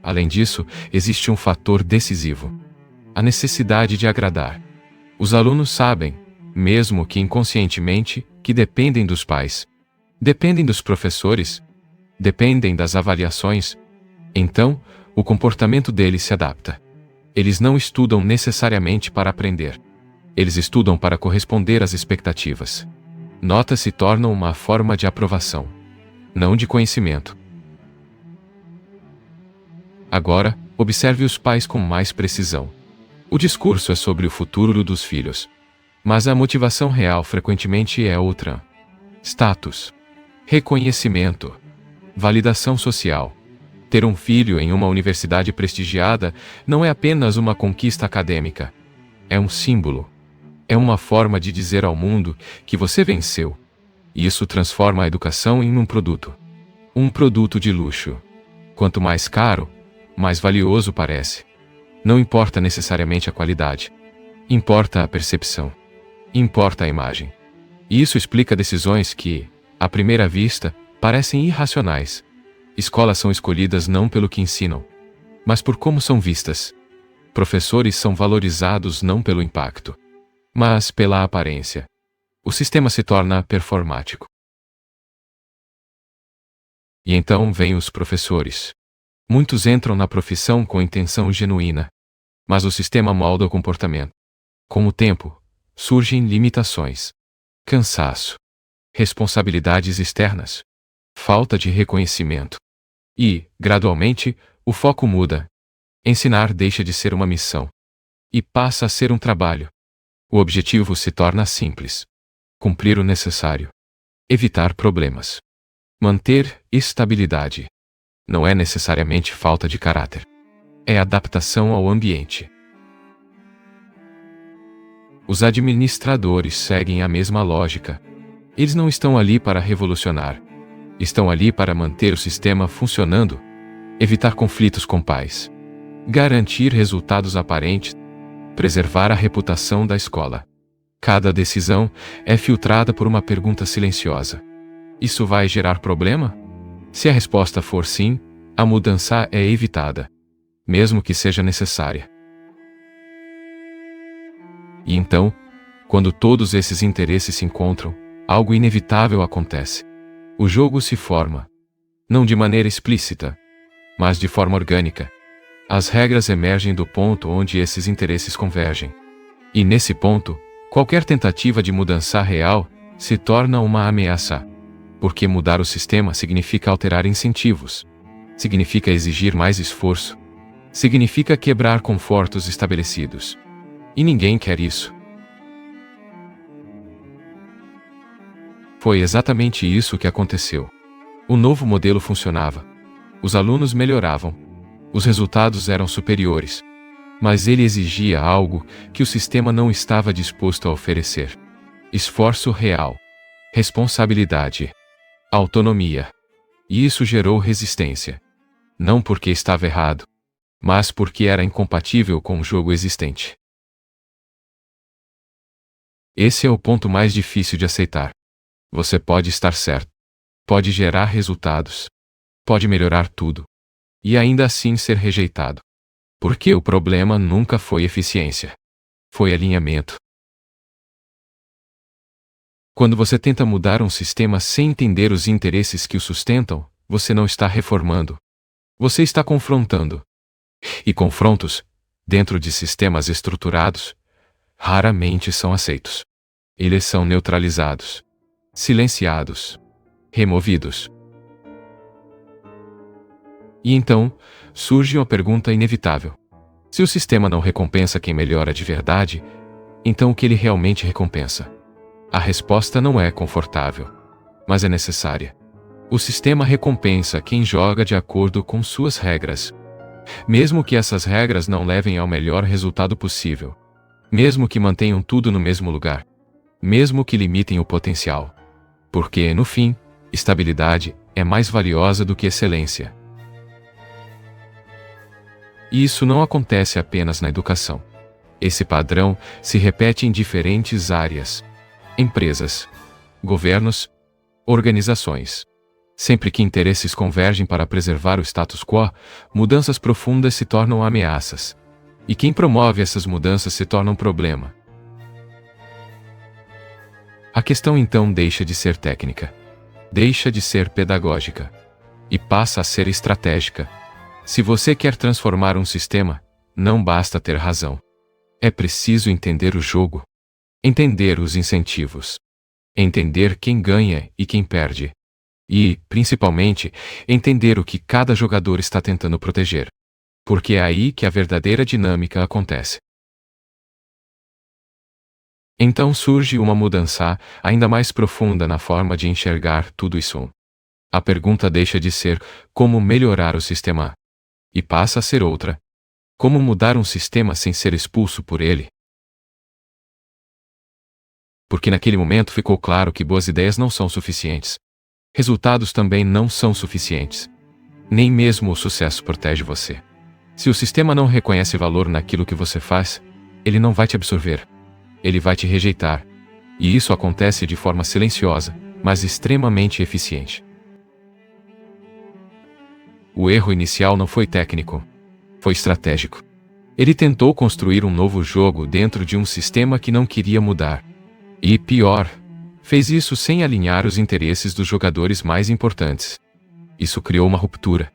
B: Além disso, existe um fator decisivo: a necessidade de agradar. Os alunos sabem, mesmo que inconscientemente, que dependem dos pais. Dependem dos professores. Dependem das avaliações. Então, o comportamento deles se adapta. Eles não estudam necessariamente para aprender. Eles estudam para corresponder às expectativas. Notas se tornam uma forma de aprovação, não de conhecimento. Agora, observe os pais com mais precisão. O discurso é sobre o futuro dos filhos. Mas a motivação real frequentemente é outra. Status. Reconhecimento. Validação social. Ter um filho em uma universidade prestigiada não é apenas uma conquista acadêmica. É um símbolo. É uma forma de dizer ao mundo que você venceu. E isso transforma a educação em um produto. Um produto de luxo. Quanto mais caro, mais valioso parece. Não importa necessariamente a qualidade. Importa a percepção. Importa a imagem. E isso explica decisões que, à primeira vista, parecem irracionais. Escolas são escolhidas não pelo que ensinam, mas por como são vistas. Professores são valorizados não pelo impacto, mas pela aparência. O sistema se torna performático. E então vêm os professores. Muitos entram na profissão com intenção genuína, mas o sistema molda o comportamento. Com o tempo, surgem limitações, cansaço, responsabilidades externas, falta de reconhecimento. E, gradualmente, o foco muda. Ensinar deixa de ser uma missão e passa a ser um trabalho. O objetivo se torna simples: cumprir o necessário, evitar problemas, manter estabilidade. Não é necessariamente falta de caráter. É adaptação ao ambiente. Os administradores seguem a mesma lógica. Eles não estão ali para revolucionar. Estão ali para manter o sistema funcionando, evitar conflitos com pais, garantir resultados aparentes, preservar a reputação da escola. Cada decisão é filtrada por uma pergunta silenciosa: isso vai gerar problema? Se a resposta for sim, a mudança é evitada, mesmo que seja necessária. E então, quando todos esses interesses se encontram, algo inevitável acontece. O jogo se forma. Não de maneira explícita, mas de forma orgânica. As regras emergem do ponto onde esses interesses convergem. E nesse ponto, qualquer tentativa de mudança real se torna uma ameaça. Porque mudar o sistema significa alterar incentivos. Significa exigir mais esforço. Significa quebrar confortos estabelecidos. E ninguém quer isso. Foi exatamente isso que aconteceu. O novo modelo funcionava. Os alunos melhoravam. Os resultados eram superiores. Mas ele exigia algo que o sistema não estava disposto a oferecer: esforço real, responsabilidade, autonomia. E isso gerou resistência. Não porque estava errado, mas porque era incompatível com o jogo existente. Esse é o ponto mais difícil de aceitar. Você pode estar certo. Pode gerar resultados. Pode melhorar tudo. E ainda assim ser rejeitado. Porque o problema nunca foi eficiência. Foi alinhamento. Quando você tenta mudar um sistema sem entender os interesses que o sustentam, você não está reformando. Você está confrontando. E confrontos, dentro de sistemas estruturados, raramente são aceitos. Eles são neutralizados, silenciados, removidos. E então, surge uma pergunta inevitável. Se o sistema não recompensa quem melhora de verdade, então o que ele realmente recompensa? A resposta não é confortável, mas é necessária. O sistema recompensa quem joga de acordo com suas regras. Mesmo que essas regras não levem ao melhor resultado possível. Mesmo que mantenham tudo no mesmo lugar. Mesmo que limitem o potencial. Porque, no fim, estabilidade é mais valiosa do que excelência. E isso não acontece apenas na educação. Esse padrão se repete em diferentes áreas. Empresas, governos, organizações. Sempre que interesses convergem para preservar o status quo, mudanças profundas se tornam ameaças. E quem promove essas mudanças se torna um problema. A questão então deixa de ser técnica. Deixa de ser pedagógica. E passa a ser estratégica. Se você quer transformar um sistema, não basta ter razão. É preciso entender o jogo. Entender os incentivos. Entender quem ganha e quem perde. E, principalmente, entender o que cada jogador está tentando proteger. Porque é aí que a verdadeira dinâmica acontece. Então surge uma mudança ainda mais profunda na forma de enxergar tudo isso. A pergunta deixa de ser como melhorar o sistema. E passa a ser outra. Como mudar um sistema sem ser expulso por ele? Porque naquele momento ficou claro que boas ideias não são suficientes. Resultados também não são suficientes. Nem mesmo o sucesso protege você. Se o sistema não reconhece valor naquilo que você faz, ele não vai te absorver. Ele vai te rejeitar. E isso acontece de forma silenciosa, mas extremamente eficiente. O erro inicial não foi técnico. Foi estratégico. Ele tentou construir um novo jogo dentro de um sistema que não queria mudar. E pior, fez isso sem alinhar os interesses dos jogadores mais importantes. Isso criou uma ruptura.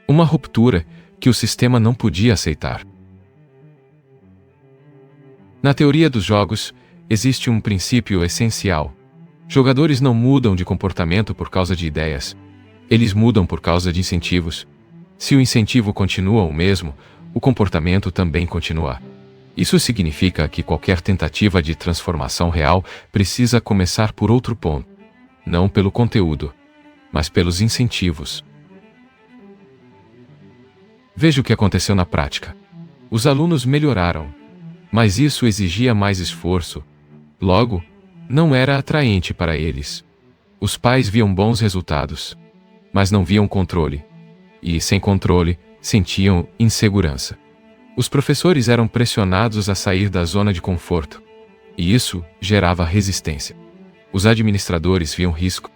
B: Uma ruptura que o sistema não podia aceitar. Na teoria dos jogos, existe um princípio essencial. Jogadores não mudam de comportamento por causa de ideias. Eles mudam por causa de incentivos. Se o incentivo continua o mesmo, o comportamento também continua. Isso significa que qualquer tentativa de transformação real precisa começar por outro ponto. Não pelo conteúdo, mas pelos incentivos. Veja o que aconteceu na prática. Os alunos melhoraram, mas isso exigia mais esforço. Logo, não era atraente para eles. Os pais viam bons resultados, mas não viam controle. E, sem controle, sentiam insegurança. Os professores eram pressionados a sair da zona de conforto. E isso gerava resistência. Os administradores viam risco.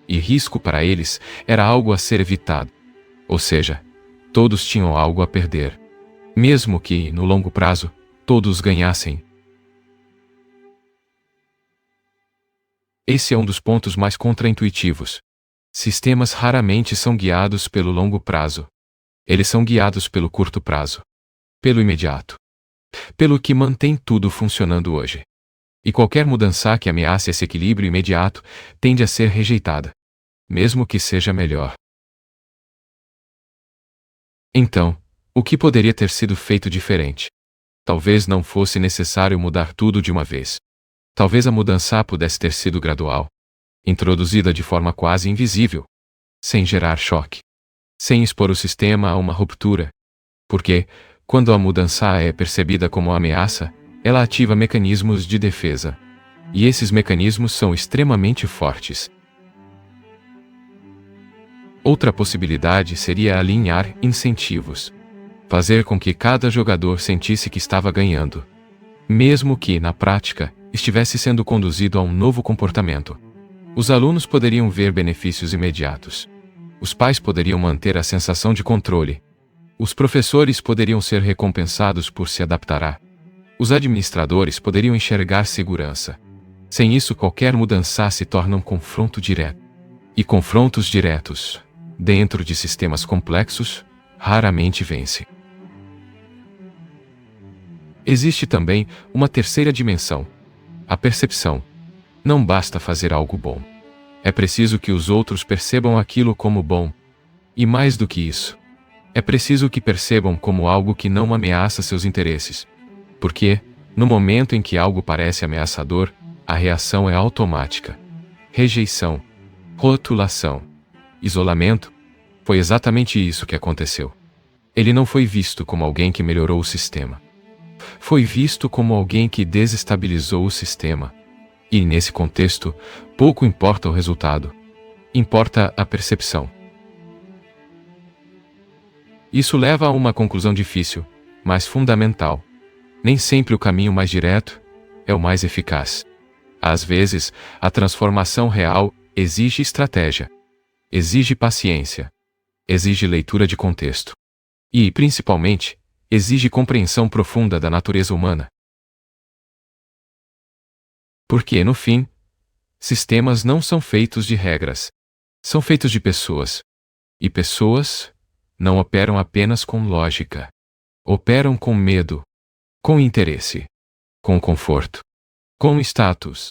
B: E risco para eles era algo a ser evitado. Ou seja, todos tinham algo a perder. Mesmo que, no longo prazo, todos ganhassem. Esse é um dos pontos mais contraintuitivos. Sistemas raramente são guiados pelo longo prazo. Eles são guiados pelo curto prazo. Pelo imediato. Pelo que mantém tudo funcionando hoje. E qualquer mudança que ameace esse equilíbrio imediato tende a ser rejeitada. Mesmo que seja melhor. Então, o que poderia ter sido feito diferente? Talvez não fosse necessário mudar tudo de uma vez. Talvez a mudança pudesse ter sido gradual. Introduzida de forma quase invisível. Sem gerar choque. Sem expor o sistema a uma ruptura. Porque, quando a mudança é percebida como ameaça, ela ativa mecanismos de defesa. E esses mecanismos são extremamente fortes. Outra possibilidade seria alinhar incentivos. Fazer com que cada jogador sentisse que estava ganhando. Mesmo que, na prática, estivesse sendo conduzido a um novo comportamento. Os alunos poderiam ver benefícios imediatos. Os pais poderiam manter a sensação de controle. Os professores poderiam ser recompensados por se adaptar. Os administradores poderiam enxergar segurança. Sem isso, qualquer mudança se torna um confronto direto. E confrontos diretos, dentro de sistemas complexos, raramente vencem. Existe também uma terceira dimensão. A percepção. Não basta fazer algo bom. É preciso que os outros percebam aquilo como bom. E mais do que isso, é preciso que percebam como algo que não ameaça seus interesses. Porque, no momento em que algo parece ameaçador, A reação é automática. Rejeição, rotulação, isolamento. Foi exatamente isso que aconteceu. Ele não foi visto como alguém que melhorou o sistema. Foi visto como alguém que desestabilizou o sistema. E, nesse contexto, pouco importa o resultado. Importa a percepção. Isso leva a uma conclusão difícil, mas fundamental. Nem sempre o caminho mais direto é o mais eficaz. Às vezes, a transformação real exige estratégia, exige paciência, exige leitura de contexto. E, principalmente, exige compreensão profunda da natureza humana. Porque, no fim, sistemas não são feitos de regras. São feitos de pessoas. E pessoas não operam apenas com lógica. Operam com medo, com interesse, com conforto, com status.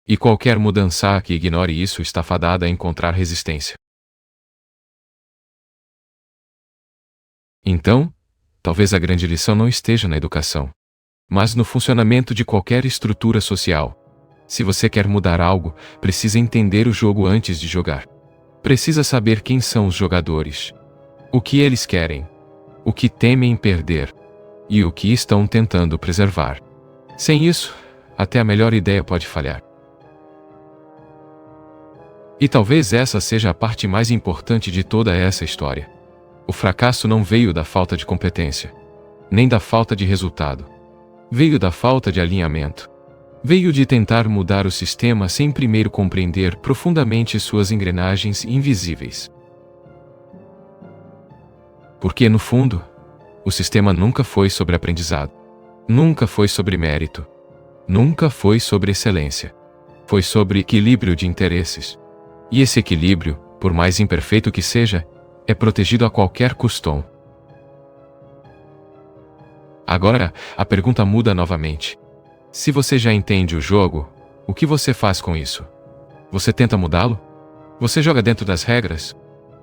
B: E qualquer mudança que ignore isso está fadada a encontrar resistência. Então, talvez a grande lição não esteja na educação, mas no funcionamento de qualquer estrutura social. Se você quer mudar algo, precisa entender o jogo antes de jogar. Precisa saber quem são os jogadores, o que eles querem, o que temem perder e o que estão tentando preservar. Sem isso, até a melhor ideia pode falhar. E talvez essa seja a parte mais importante de toda essa história. O fracasso não veio da falta de competência, nem da falta de resultado. Veio da falta de alinhamento. Veio de tentar mudar o sistema sem primeiro compreender profundamente suas engrenagens invisíveis. Porque, no fundo, o sistema nunca foi sobre aprendizado. Nunca foi sobre mérito. Nunca foi sobre excelência. Foi sobre equilíbrio de interesses. E esse equilíbrio, por mais imperfeito que seja, é protegido a qualquer custo. Agora, a pergunta muda novamente. Se você já entende o jogo, o que você faz com isso? Você tenta mudá-lo? Você joga dentro das regras?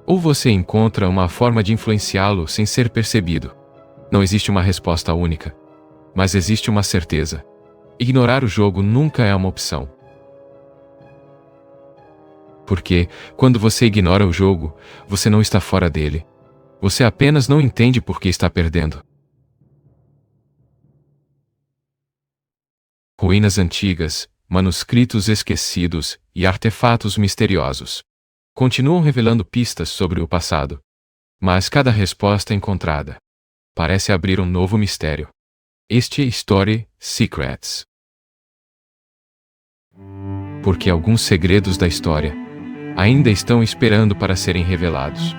B: Ou você encontra uma forma de influenciá-lo sem ser percebido? Não existe uma resposta única. Mas existe uma certeza. Ignorar o jogo nunca é uma opção. Porque, quando você ignora o jogo, você não está fora dele. Você apenas não entende por que está perdendo. Ruínas antigas, manuscritos esquecidos e artefatos misteriosos continuam revelando pistas sobre o passado. Mas cada resposta encontrada parece abrir um novo mistério. Este é Story Secrets. Porque alguns segredos da história ainda estão esperando para serem revelados.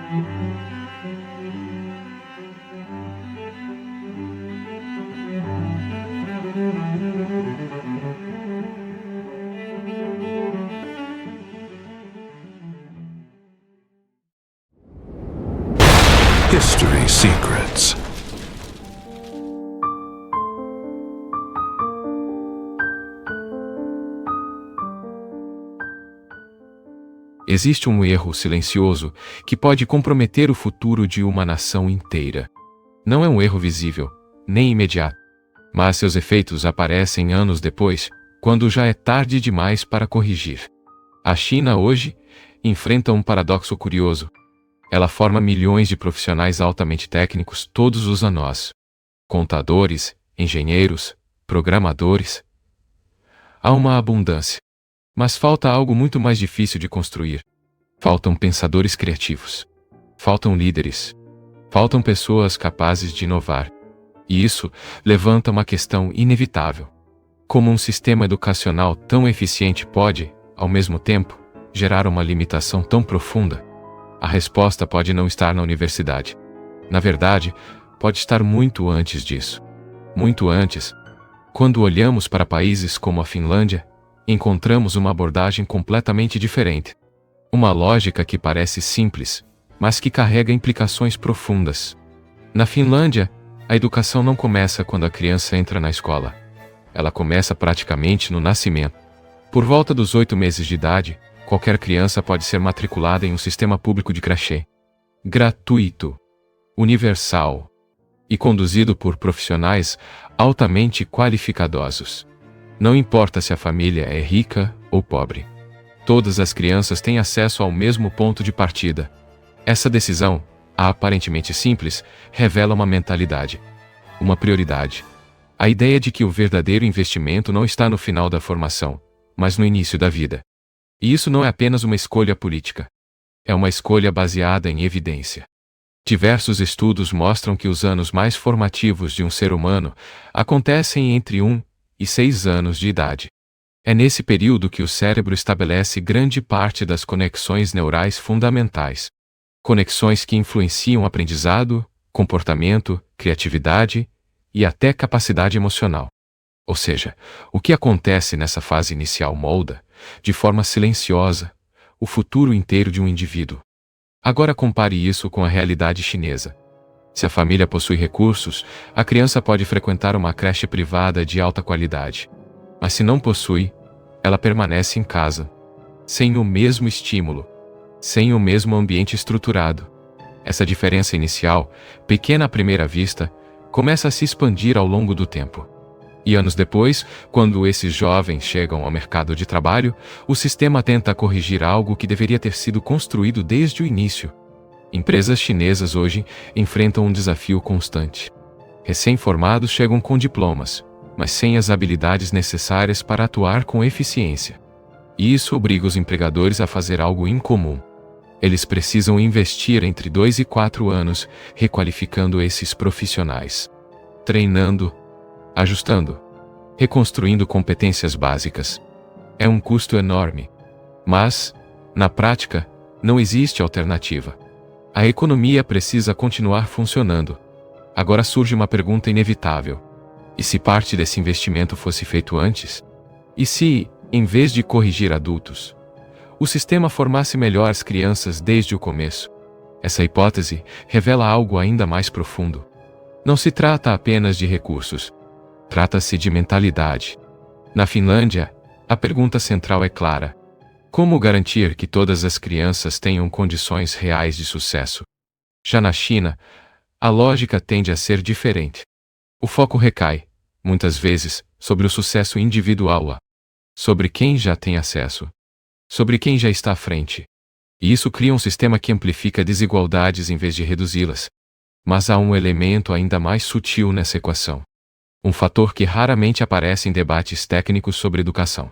A: History Secrets.
B: Existe um erro silencioso que pode comprometer o futuro de uma nação inteira. Não é um erro visível, nem imediato, mas seus efeitos aparecem anos depois, quando já é tarde demais para corrigir. A China hoje enfrenta um paradoxo curioso. Ela forma milhões de profissionais altamente técnicos todos os anos. Contadores, engenheiros, programadores. Há uma abundância. Mas falta algo muito mais difícil de construir. Faltam pensadores criativos. Faltam líderes. Faltam pessoas capazes de inovar. E isso levanta uma questão inevitável. Como um sistema educacional tão eficiente pode, ao mesmo tempo, gerar uma limitação tão profunda? A resposta pode não estar na universidade. Na verdade, pode estar muito antes disso. Muito antes. Quando olhamos para países como a Finlândia, encontramos uma abordagem completamente diferente. Uma lógica que parece simples, mas que carrega implicações profundas. Na Finlândia, a educação não começa quando a criança entra na escola. Ela começa praticamente no nascimento. Por volta dos 8 meses de idade, qualquer criança pode ser matriculada em um sistema público de creche. Gratuito, universal e conduzido por profissionais altamente qualificadosos. Não importa se a família é rica ou pobre. Todas as crianças têm acesso ao mesmo ponto de partida. Essa decisão, aparentemente simples, revela uma mentalidade, uma prioridade. A ideia de que o verdadeiro investimento não está no final da formação, mas no início da vida. E isso não é apenas uma escolha política. É uma escolha baseada em evidência. Diversos estudos mostram que os anos mais formativos de um ser humano acontecem entre 1 e 6 anos de idade. É nesse período que o cérebro estabelece grande parte das conexões neurais fundamentais. Conexões que influenciam aprendizado, comportamento, criatividade e até capacidade emocional. Ou seja, o que acontece nessa fase inicial molda, de forma silenciosa, o futuro inteiro de um indivíduo. Agora compare isso com a realidade chinesa. Se a família possui recursos, a criança pode frequentar uma creche privada de alta qualidade. Mas se não possui, ela permanece em casa, sem o mesmo estímulo, sem o mesmo ambiente estruturado. Essa diferença inicial, pequena à primeira vista, começa a se expandir ao longo do tempo. E anos depois, quando esses jovens chegam ao mercado de trabalho, o sistema tenta corrigir algo que deveria ter sido construído desde o início. Empresas chinesas hoje enfrentam um desafio constante. Recém-formados chegam com diplomas, mas sem as habilidades necessárias para atuar com eficiência. E isso obriga os empregadores a fazer algo incomum. Eles precisam investir entre 2 e 4 anos requalificando esses profissionais. Treinando, ajustando, reconstruindo competências básicas. É um custo enorme. Mas, na prática, não existe alternativa. A economia precisa continuar funcionando. Agora surge uma pergunta inevitável. E se parte desse investimento fosse feito antes? E se, em vez de corrigir adultos, o sistema formasse melhor as crianças desde o começo? Essa hipótese revela algo ainda mais profundo. Não se trata apenas de recursos. Trata-se de mentalidade. Na Finlândia, a pergunta central é clara: como garantir que todas as crianças tenham condições reais de sucesso? Já na China, a lógica tende a ser diferente. O foco recai, muitas vezes, sobre o sucesso individual, sobre quem já tem acesso, sobre quem já está à frente. E isso cria um sistema que amplifica desigualdades em vez de reduzi-las. Mas há um elemento ainda mais sutil nessa equação. Um fator que raramente aparece em debates técnicos sobre educação.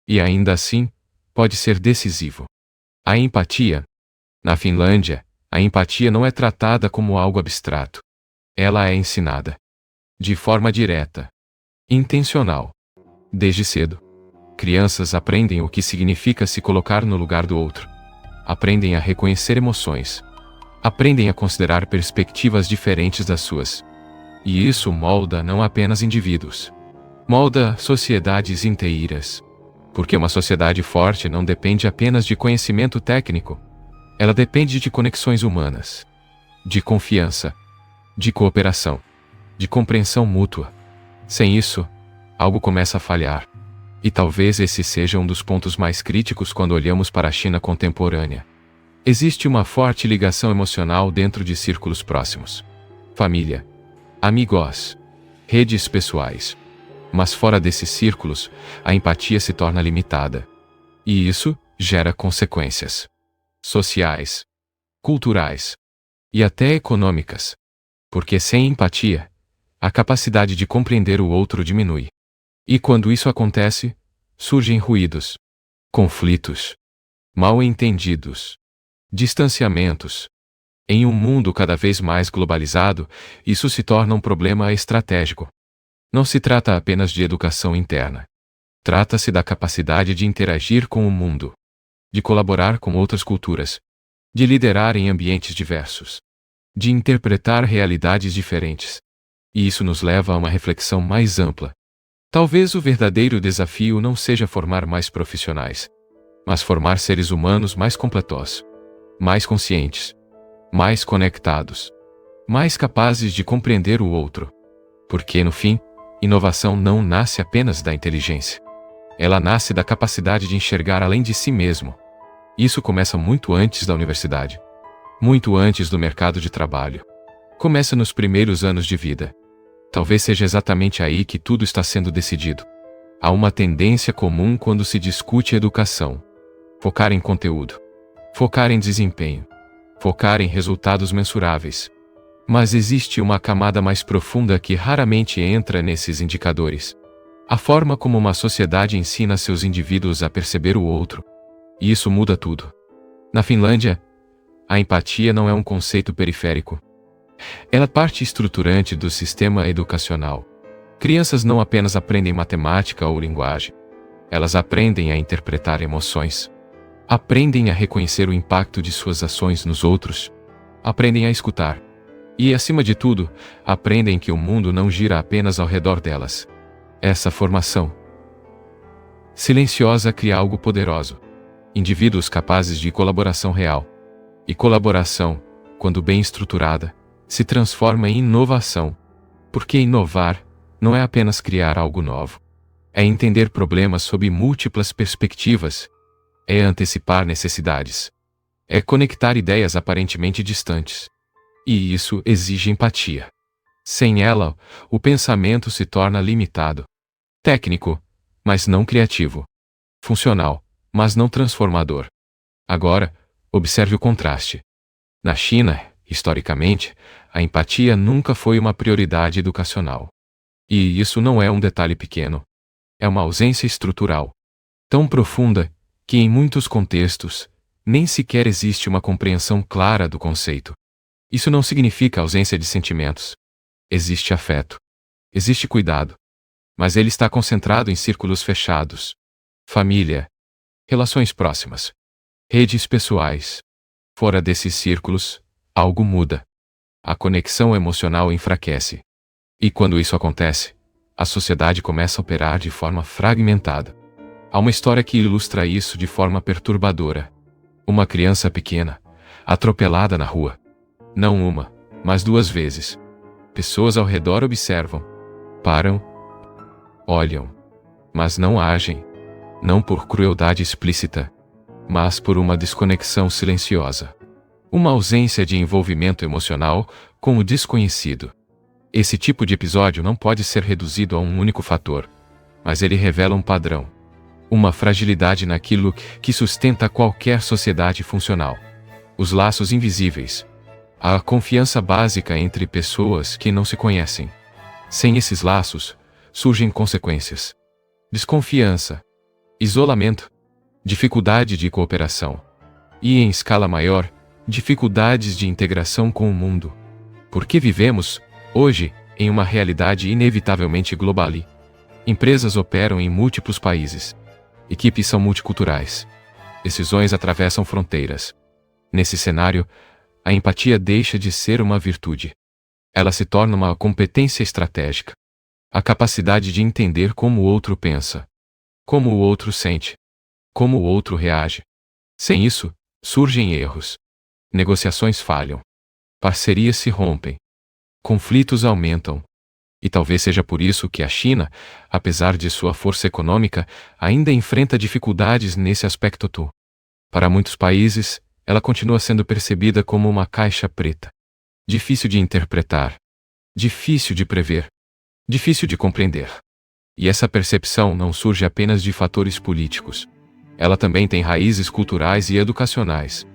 B: E ainda assim, pode ser decisivo. A empatia. Na Finlândia, a empatia não é tratada como algo abstrato. Ela é ensinada. De forma direta. Intencional. Desde cedo. Crianças aprendem o que significa se colocar no lugar do outro. Aprendem a reconhecer emoções. Aprendem a considerar perspectivas diferentes das suas. E isso molda não apenas indivíduos. Molda sociedades inteiras. Porque uma sociedade forte não depende apenas de conhecimento técnico. Ela depende de conexões humanas. De confiança. De cooperação. De compreensão mútua. Sem isso, algo começa a falhar. E talvez esse seja um dos pontos mais críticos quando olhamos para a China contemporânea. Existe uma forte ligação emocional dentro de círculos próximos. Família, amigos, redes pessoais. Mas fora desses círculos, a empatia se torna limitada. E isso gera consequências sociais, culturais e até econômicas. Porque sem empatia, a capacidade de compreender o outro diminui. E quando isso acontece, surgem ruídos, conflitos, mal-entendidos, distanciamentos. Em um mundo cada vez mais globalizado, isso se torna um problema estratégico. Não se trata apenas de educação interna. Trata-se da capacidade de interagir com o mundo, de colaborar com outras culturas, de liderar em ambientes diversos, de interpretar realidades diferentes. E isso nos leva a uma reflexão mais ampla. Talvez o verdadeiro desafio não seja formar mais profissionais, mas formar seres humanos mais completos, mais conscientes, mais conectados, mais capazes de compreender o outro. Porque, no fim, inovação não nasce apenas da inteligência. Ela nasce da capacidade de enxergar além de si mesmo. Isso começa muito antes da universidade, muito antes do mercado de trabalho. Começa nos primeiros anos de vida. Talvez seja exatamente aí que tudo está sendo decidido. Há uma tendência comum quando se discute educação: focar em conteúdo, focar em desempenho, focar em resultados mensuráveis. Mas existe uma camada mais profunda que raramente entra nesses indicadores: a forma como uma sociedade ensina seus indivíduos a perceber o outro. E isso muda tudo. Na Finlândia, a empatia não é um conceito periférico. Ela é parte estruturante do sistema educacional. Crianças não apenas aprendem matemática ou linguagem. Elas aprendem a interpretar emoções. Aprendem a reconhecer o impacto de suas ações nos outros. Aprendem a escutar. E, acima de tudo, aprendem que o mundo não gira apenas ao redor delas. Essa formação silenciosa cria algo poderoso: indivíduos capazes de colaboração real. E colaboração, quando bem estruturada, se transforma em inovação. Porque inovar não é apenas criar algo novo. É entender problemas sob múltiplas perspectivas. É antecipar necessidades. É conectar ideias aparentemente distantes. E isso exige empatia. Sem ela, o pensamento se torna limitado. Técnico, mas não criativo. Funcional, mas não transformador. Agora, observe o contraste. Na China, historicamente, a empatia nunca foi uma prioridade educacional. E isso não é um detalhe pequeno. É uma ausência estrutural tão profunda que, em muitos contextos, nem sequer existe uma compreensão clara do conceito. Isso não significa ausência de sentimentos. Existe afeto. Existe cuidado. Mas ele está concentrado em círculos fechados. Família. Relações próximas. Redes pessoais. Fora desses círculos, algo muda. A conexão emocional enfraquece. E quando isso acontece, a sociedade começa a operar de forma fragmentada. Há uma história que ilustra isso de forma perturbadora. Uma criança pequena, atropelada na rua. Não uma, mas 2 vezes. Pessoas ao redor observam, param, olham, mas não agem. Não por crueldade explícita, mas por uma desconexão silenciosa. Uma ausência de envolvimento emocional com o desconhecido. Esse tipo de episódio não pode ser reduzido a um único fator, mas ele revela um padrão. Uma fragilidade naquilo que sustenta qualquer sociedade funcional. Os laços invisíveis. A confiança básica entre pessoas que não se conhecem. Sem esses laços, surgem consequências. Desconfiança. Isolamento. Dificuldade de cooperação. E, em escala maior, dificuldades de integração com o mundo. Porque vivemos, hoje, em uma realidade inevitavelmente global. Empresas operam em múltiplos países. Equipes são multiculturais. Decisões atravessam fronteiras. Nesse cenário, a empatia deixa de ser uma virtude. Ela se torna uma competência estratégica. A capacidade de entender como o outro pensa, como o outro sente, como o outro reage. Sem isso, surgem erros. Negociações falham. Parcerias se rompem. Conflitos aumentam. E talvez seja por isso que a China, apesar de sua força econômica, ainda enfrenta dificuldades nesse aspecto. Para muitos países, ela continua sendo percebida como uma caixa preta. Difícil de interpretar. Difícil de prever. Difícil de compreender. E essa percepção não surge apenas de fatores políticos. Ela também tem raízes culturais e educacionais.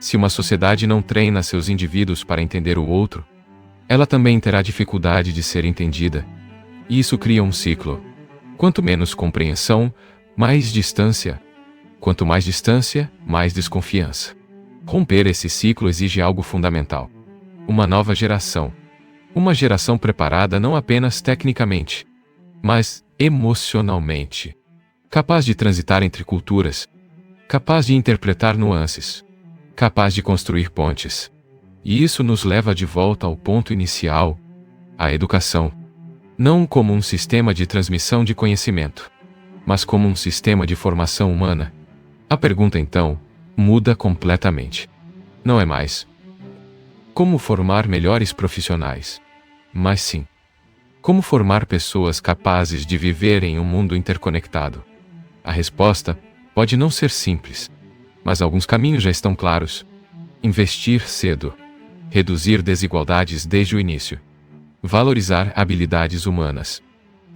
B: Se uma sociedade não treina seus indivíduos para entender o outro, ela também terá dificuldade de ser entendida. E isso cria um ciclo. Quanto menos compreensão, mais distância. Quanto mais distância, mais desconfiança. Romper esse ciclo exige algo fundamental. Uma nova geração. Uma geração preparada não apenas tecnicamente, mas emocionalmente. Capaz de transitar entre culturas. Capaz de interpretar nuances. Capaz de construir pontes. E isso nos leva de volta ao ponto inicial, a educação. Não como um sistema de transmissão de conhecimento, mas como um sistema de formação humana. A pergunta, então, muda completamente. Não é mais como formar melhores profissionais, mas sim como formar pessoas capazes de viver em um mundo interconectado. A resposta pode não ser simples, mas alguns caminhos já estão claros. Investir cedo. Reduzir desigualdades desde o início. Valorizar habilidades humanas.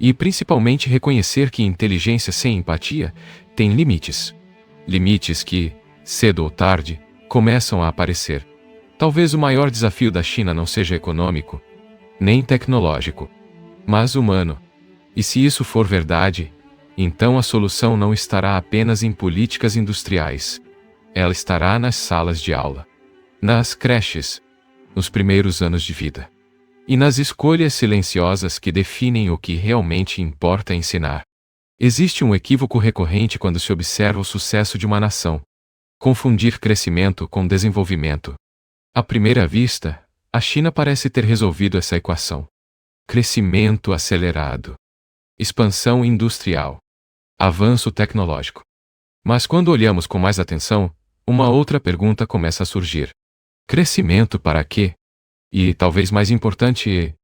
B: E principalmente reconhecer que inteligência sem empatia tem limites. Limites que, cedo ou tarde, começam a aparecer. Talvez o maior desafio da China não seja econômico, nem tecnológico, mas humano. E se isso for verdade, então a solução não estará apenas em políticas industriais. Ela estará nas salas de aula, nas creches, nos primeiros anos de vida. E nas escolhas silenciosas que definem o que realmente importa ensinar. Existe um equívoco recorrente quando se observa o sucesso de uma nação: confundir crescimento com desenvolvimento. À primeira vista, a China parece ter resolvido essa equação. Crescimento acelerado, expansão industrial, avanço tecnológico. Mas quando olhamos com mais atenção, uma outra pergunta começa a surgir. Crescimento para quê? E, talvez mais importante,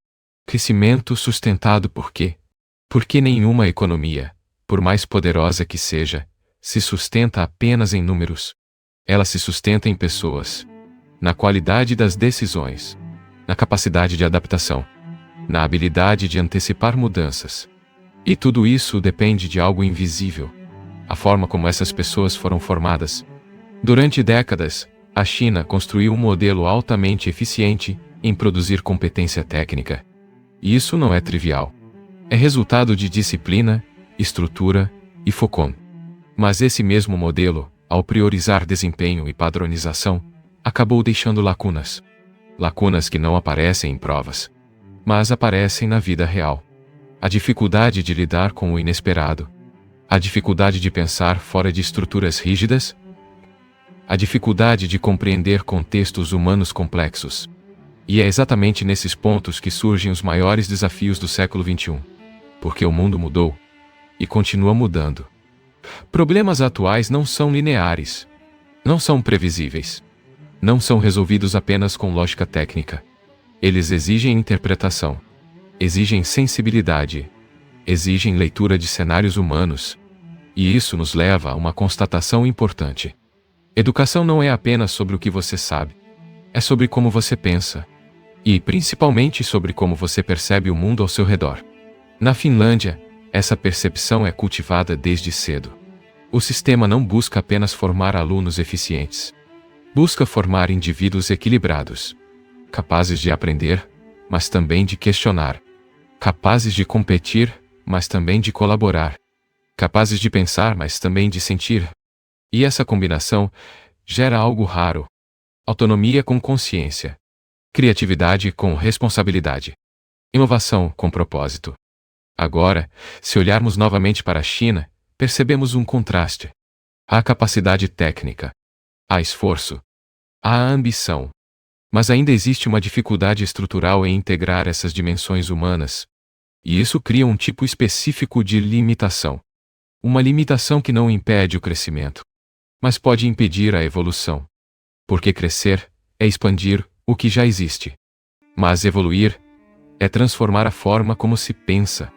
B: crescimento sustentado por quê? Porque nenhuma economia, por mais poderosa que seja, se sustenta apenas em números. Ela se sustenta em pessoas, na qualidade das decisões, na capacidade de adaptação, na habilidade de antecipar mudanças. E tudo isso depende de algo invisível: a forma como essas pessoas foram formadas. Durante décadas, a China construiu um modelo altamente eficiente em produzir competência técnica. E isso não é trivial. É resultado de disciplina, estrutura e foco. Mas esse mesmo modelo, ao priorizar desempenho e padronização, acabou deixando lacunas. Lacunas que não aparecem em provas, mas aparecem na vida real. A dificuldade de lidar com o inesperado. A dificuldade de pensar fora de estruturas rígidas. A dificuldade de compreender contextos humanos complexos. E é exatamente nesses pontos que surgem os maiores desafios do século XXI. Porque o mundo mudou. E continua mudando. Problemas atuais não são lineares. Não são previsíveis. Não são resolvidos apenas com lógica técnica. Eles exigem interpretação. Exigem sensibilidade. Exigem leitura de cenários humanos. E isso nos leva a uma constatação importante. Educação não é apenas sobre o que você sabe. É sobre como você pensa. E, principalmente, sobre como você percebe o mundo ao seu redor. Na Finlândia, essa percepção é cultivada desde cedo. O sistema não busca apenas formar alunos eficientes. Busca formar indivíduos equilibrados, capazes de aprender, mas também de questionar. Capazes de competir, mas também de colaborar. Capazes de pensar, mas também de sentir. E essa combinação gera algo raro: autonomia com consciência. Criatividade com responsabilidade. Inovação com propósito. Agora, se olharmos novamente para a China, percebemos um contraste. Há capacidade técnica. Há esforço. Há ambição. Mas ainda existe uma dificuldade estrutural em integrar essas dimensões humanas. E isso cria um tipo específico de limitação. Uma limitação que não impede o crescimento, mas pode impedir a evolução. Porque crescer é expandir o que já existe. Mas evoluir é transformar a forma como se pensa.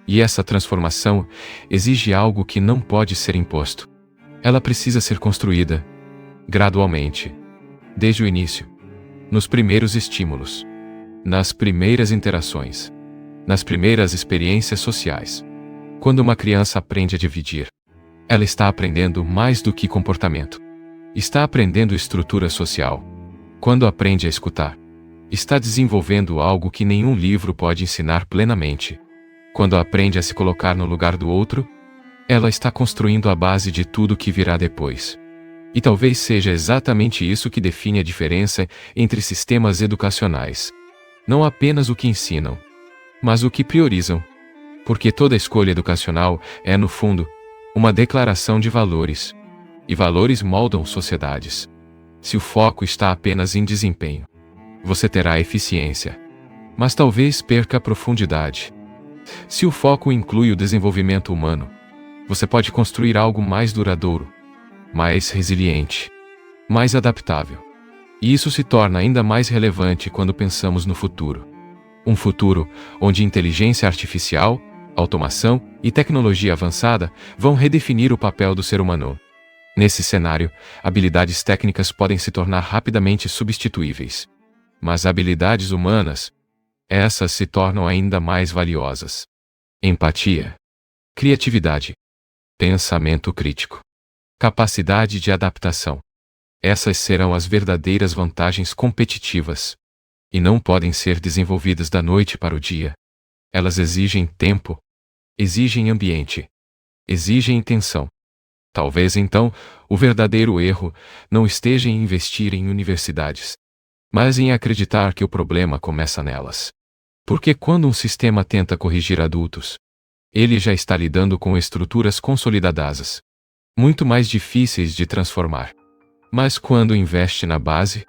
B: E essa transformação exige algo que não pode ser imposto. Ela precisa ser construída, gradualmente, desde o início, nos primeiros estímulos, nas primeiras interações, nas primeiras experiências sociais. Quando uma criança aprende a dividir, ela está aprendendo mais do que comportamento. Está aprendendo estrutura social. Quando aprende a escutar, está desenvolvendo algo que nenhum livro pode ensinar plenamente. Quando aprende a se colocar no lugar do outro, ela está construindo a base de tudo que virá depois. E talvez seja exatamente isso que define a diferença entre sistemas educacionais. Não apenas o que ensinam, mas o que priorizam. Porque toda escolha educacional é, no fundo, uma declaração de valores. E valores moldam sociedades. Se o foco está apenas em desempenho, você terá eficiência, mas talvez perca a profundidade. Se o foco inclui o desenvolvimento humano, você pode construir algo mais duradouro, mais resiliente, mais adaptável. E isso se torna ainda mais relevante quando pensamos no futuro. Um futuro onde inteligência artificial, automação e tecnologia avançada vão redefinir o papel do ser humano. Nesse cenário, habilidades técnicas podem se tornar rapidamente substituíveis. Mas habilidades humanas, essas se tornam ainda mais valiosas. empatia, criatividade, pensamento crítico, capacidade de adaptação. Essas serão as verdadeiras vantagens competitivas. E não podem ser desenvolvidas da noite para o dia. Elas exigem tempo, exigem ambiente, exigem intenção. Talvez então o verdadeiro erro não esteja em investir em universidades, mas em acreditar que o problema começa nelas. Porque quando um sistema tenta corrigir adultos, ele já está lidando com estruturas consolidadas, muito mais difíceis de transformar. Mas quando investe na base,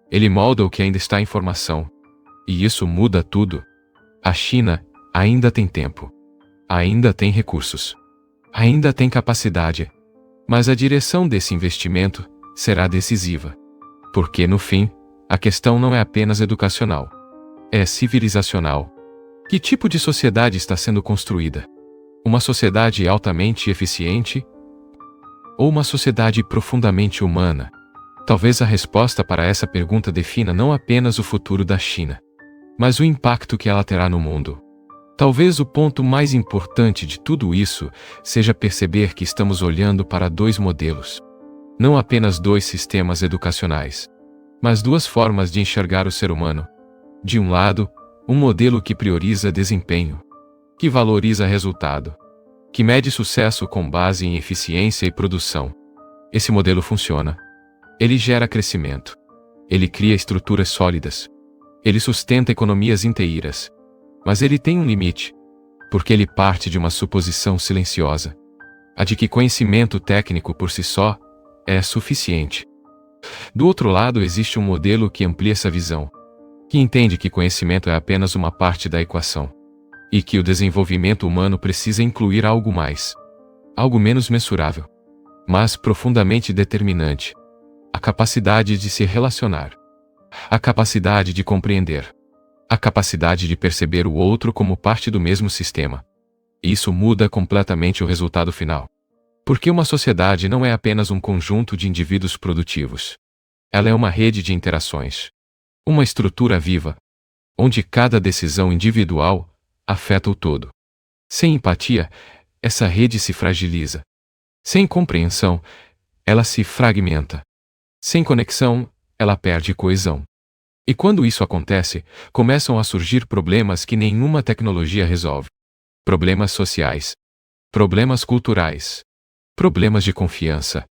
B: ele molda o que ainda está em formação. E isso muda tudo. A China ainda tem tempo, ainda tem recursos, ainda tem capacidade. Mas a direção desse investimento será decisiva. Porque, no fim, a questão não é apenas educacional. É civilizacional. Que tipo de sociedade está sendo construída? Uma sociedade altamente eficiente? Ou uma sociedade profundamente humana? Talvez a resposta para essa pergunta defina não apenas o futuro da China, mas o impacto que ela terá no mundo. Talvez o ponto mais importante de tudo isso seja perceber que estamos olhando para dois modelos. Não apenas dois sistemas educacionais, mas duas formas de enxergar o ser humano. De um lado, um modelo que prioriza desempenho, que valoriza resultado, que mede sucesso com base em eficiência e produção. Esse modelo funciona. Ele gera crescimento. Ele cria estruturas sólidas. Ele sustenta economias inteiras. Mas ele tem um limite, porque ele parte de uma suposição silenciosa, a de que conhecimento técnico por si só é suficiente. Do outro lado existe um modelo que amplia essa visão, que entende que conhecimento é apenas uma parte da equação, e que o desenvolvimento humano precisa incluir algo mais, algo menos mensurável, mas profundamente determinante. A capacidade de se relacionar, a capacidade de compreender, a capacidade de perceber o outro como parte do mesmo sistema. Isso muda completamente o resultado final. Porque uma sociedade não é apenas um conjunto de indivíduos produtivos. Ela é uma rede de interações. Uma estrutura viva, onde cada decisão individual afeta o todo. Sem empatia, essa rede se fragiliza. Sem compreensão, ela se fragmenta. Sem conexão, ela perde coesão. E quando isso acontece, começam a surgir problemas que nenhuma tecnologia resolve. Problemas sociais, problemas culturais, problemas de confiança.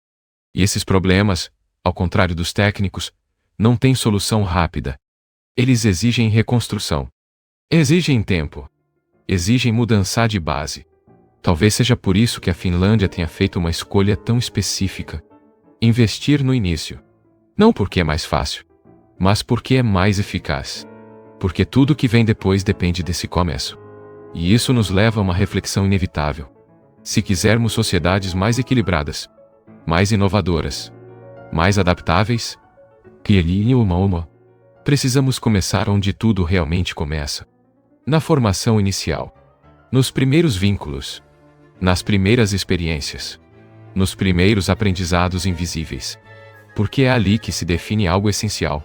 B: E esses problemas, ao contrário dos técnicos, não têm solução rápida. Eles exigem reconstrução. Exigem tempo. Exigem mudança de base. Talvez seja por isso que a Finlândia tenha feito uma escolha tão específica. Investir no início. Não porque é mais fácil, mas porque é mais eficaz. Porque tudo que vem depois depende desse começo. E isso nos leva a uma reflexão inevitável. Se quisermos sociedades mais equilibradas, mais inovadoras, mais adaptáveis, precisamos começar onde tudo realmente começa. Na formação inicial. Nos primeiros vínculos. Nas primeiras experiências. Nos primeiros aprendizados invisíveis. Porque é ali que se define algo essencial.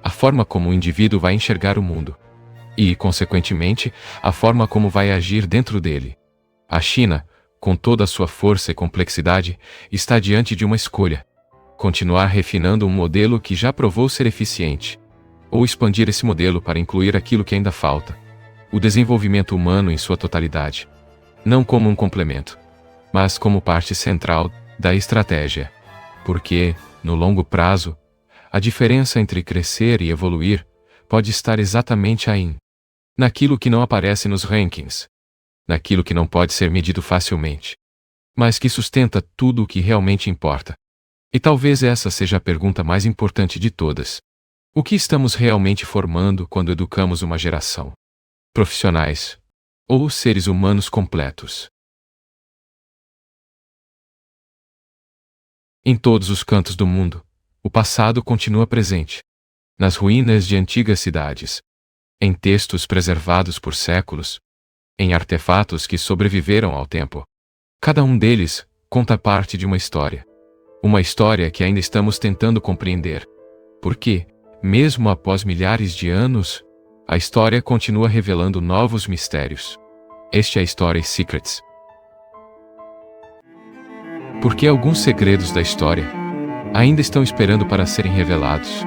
B: A forma como o indivíduo vai enxergar o mundo. E, consequentemente, a forma como vai agir dentro dele. A China, com toda a sua força e complexidade, está diante de uma escolha. Continuar refinando um modelo que já provou ser eficiente. Ou expandir esse modelo para incluir aquilo que ainda falta. O desenvolvimento humano em sua totalidade. Não como um complemento, mas como parte central da estratégia. Porque, no longo prazo, a diferença entre crescer e evoluir pode estar exatamente aí. Naquilo que não aparece nos rankings. Naquilo que não pode ser medido facilmente. Mas que sustenta tudo o que realmente importa. E talvez essa seja a pergunta mais importante de todas. O que estamos realmente formando quando educamos uma geração? Profissionais ou seres humanos completos? Em todos os cantos do mundo, o passado continua presente. Nas ruínas de antigas cidades. Em textos preservados por séculos. Em artefatos que sobreviveram ao tempo. Cada um deles conta parte de uma história. Uma história que ainda estamos tentando compreender. Porque, mesmo após milhares de anos, a história continua revelando novos mistérios. Este é a Story Secrets. Porque alguns segredos da história ainda estão esperando para serem revelados.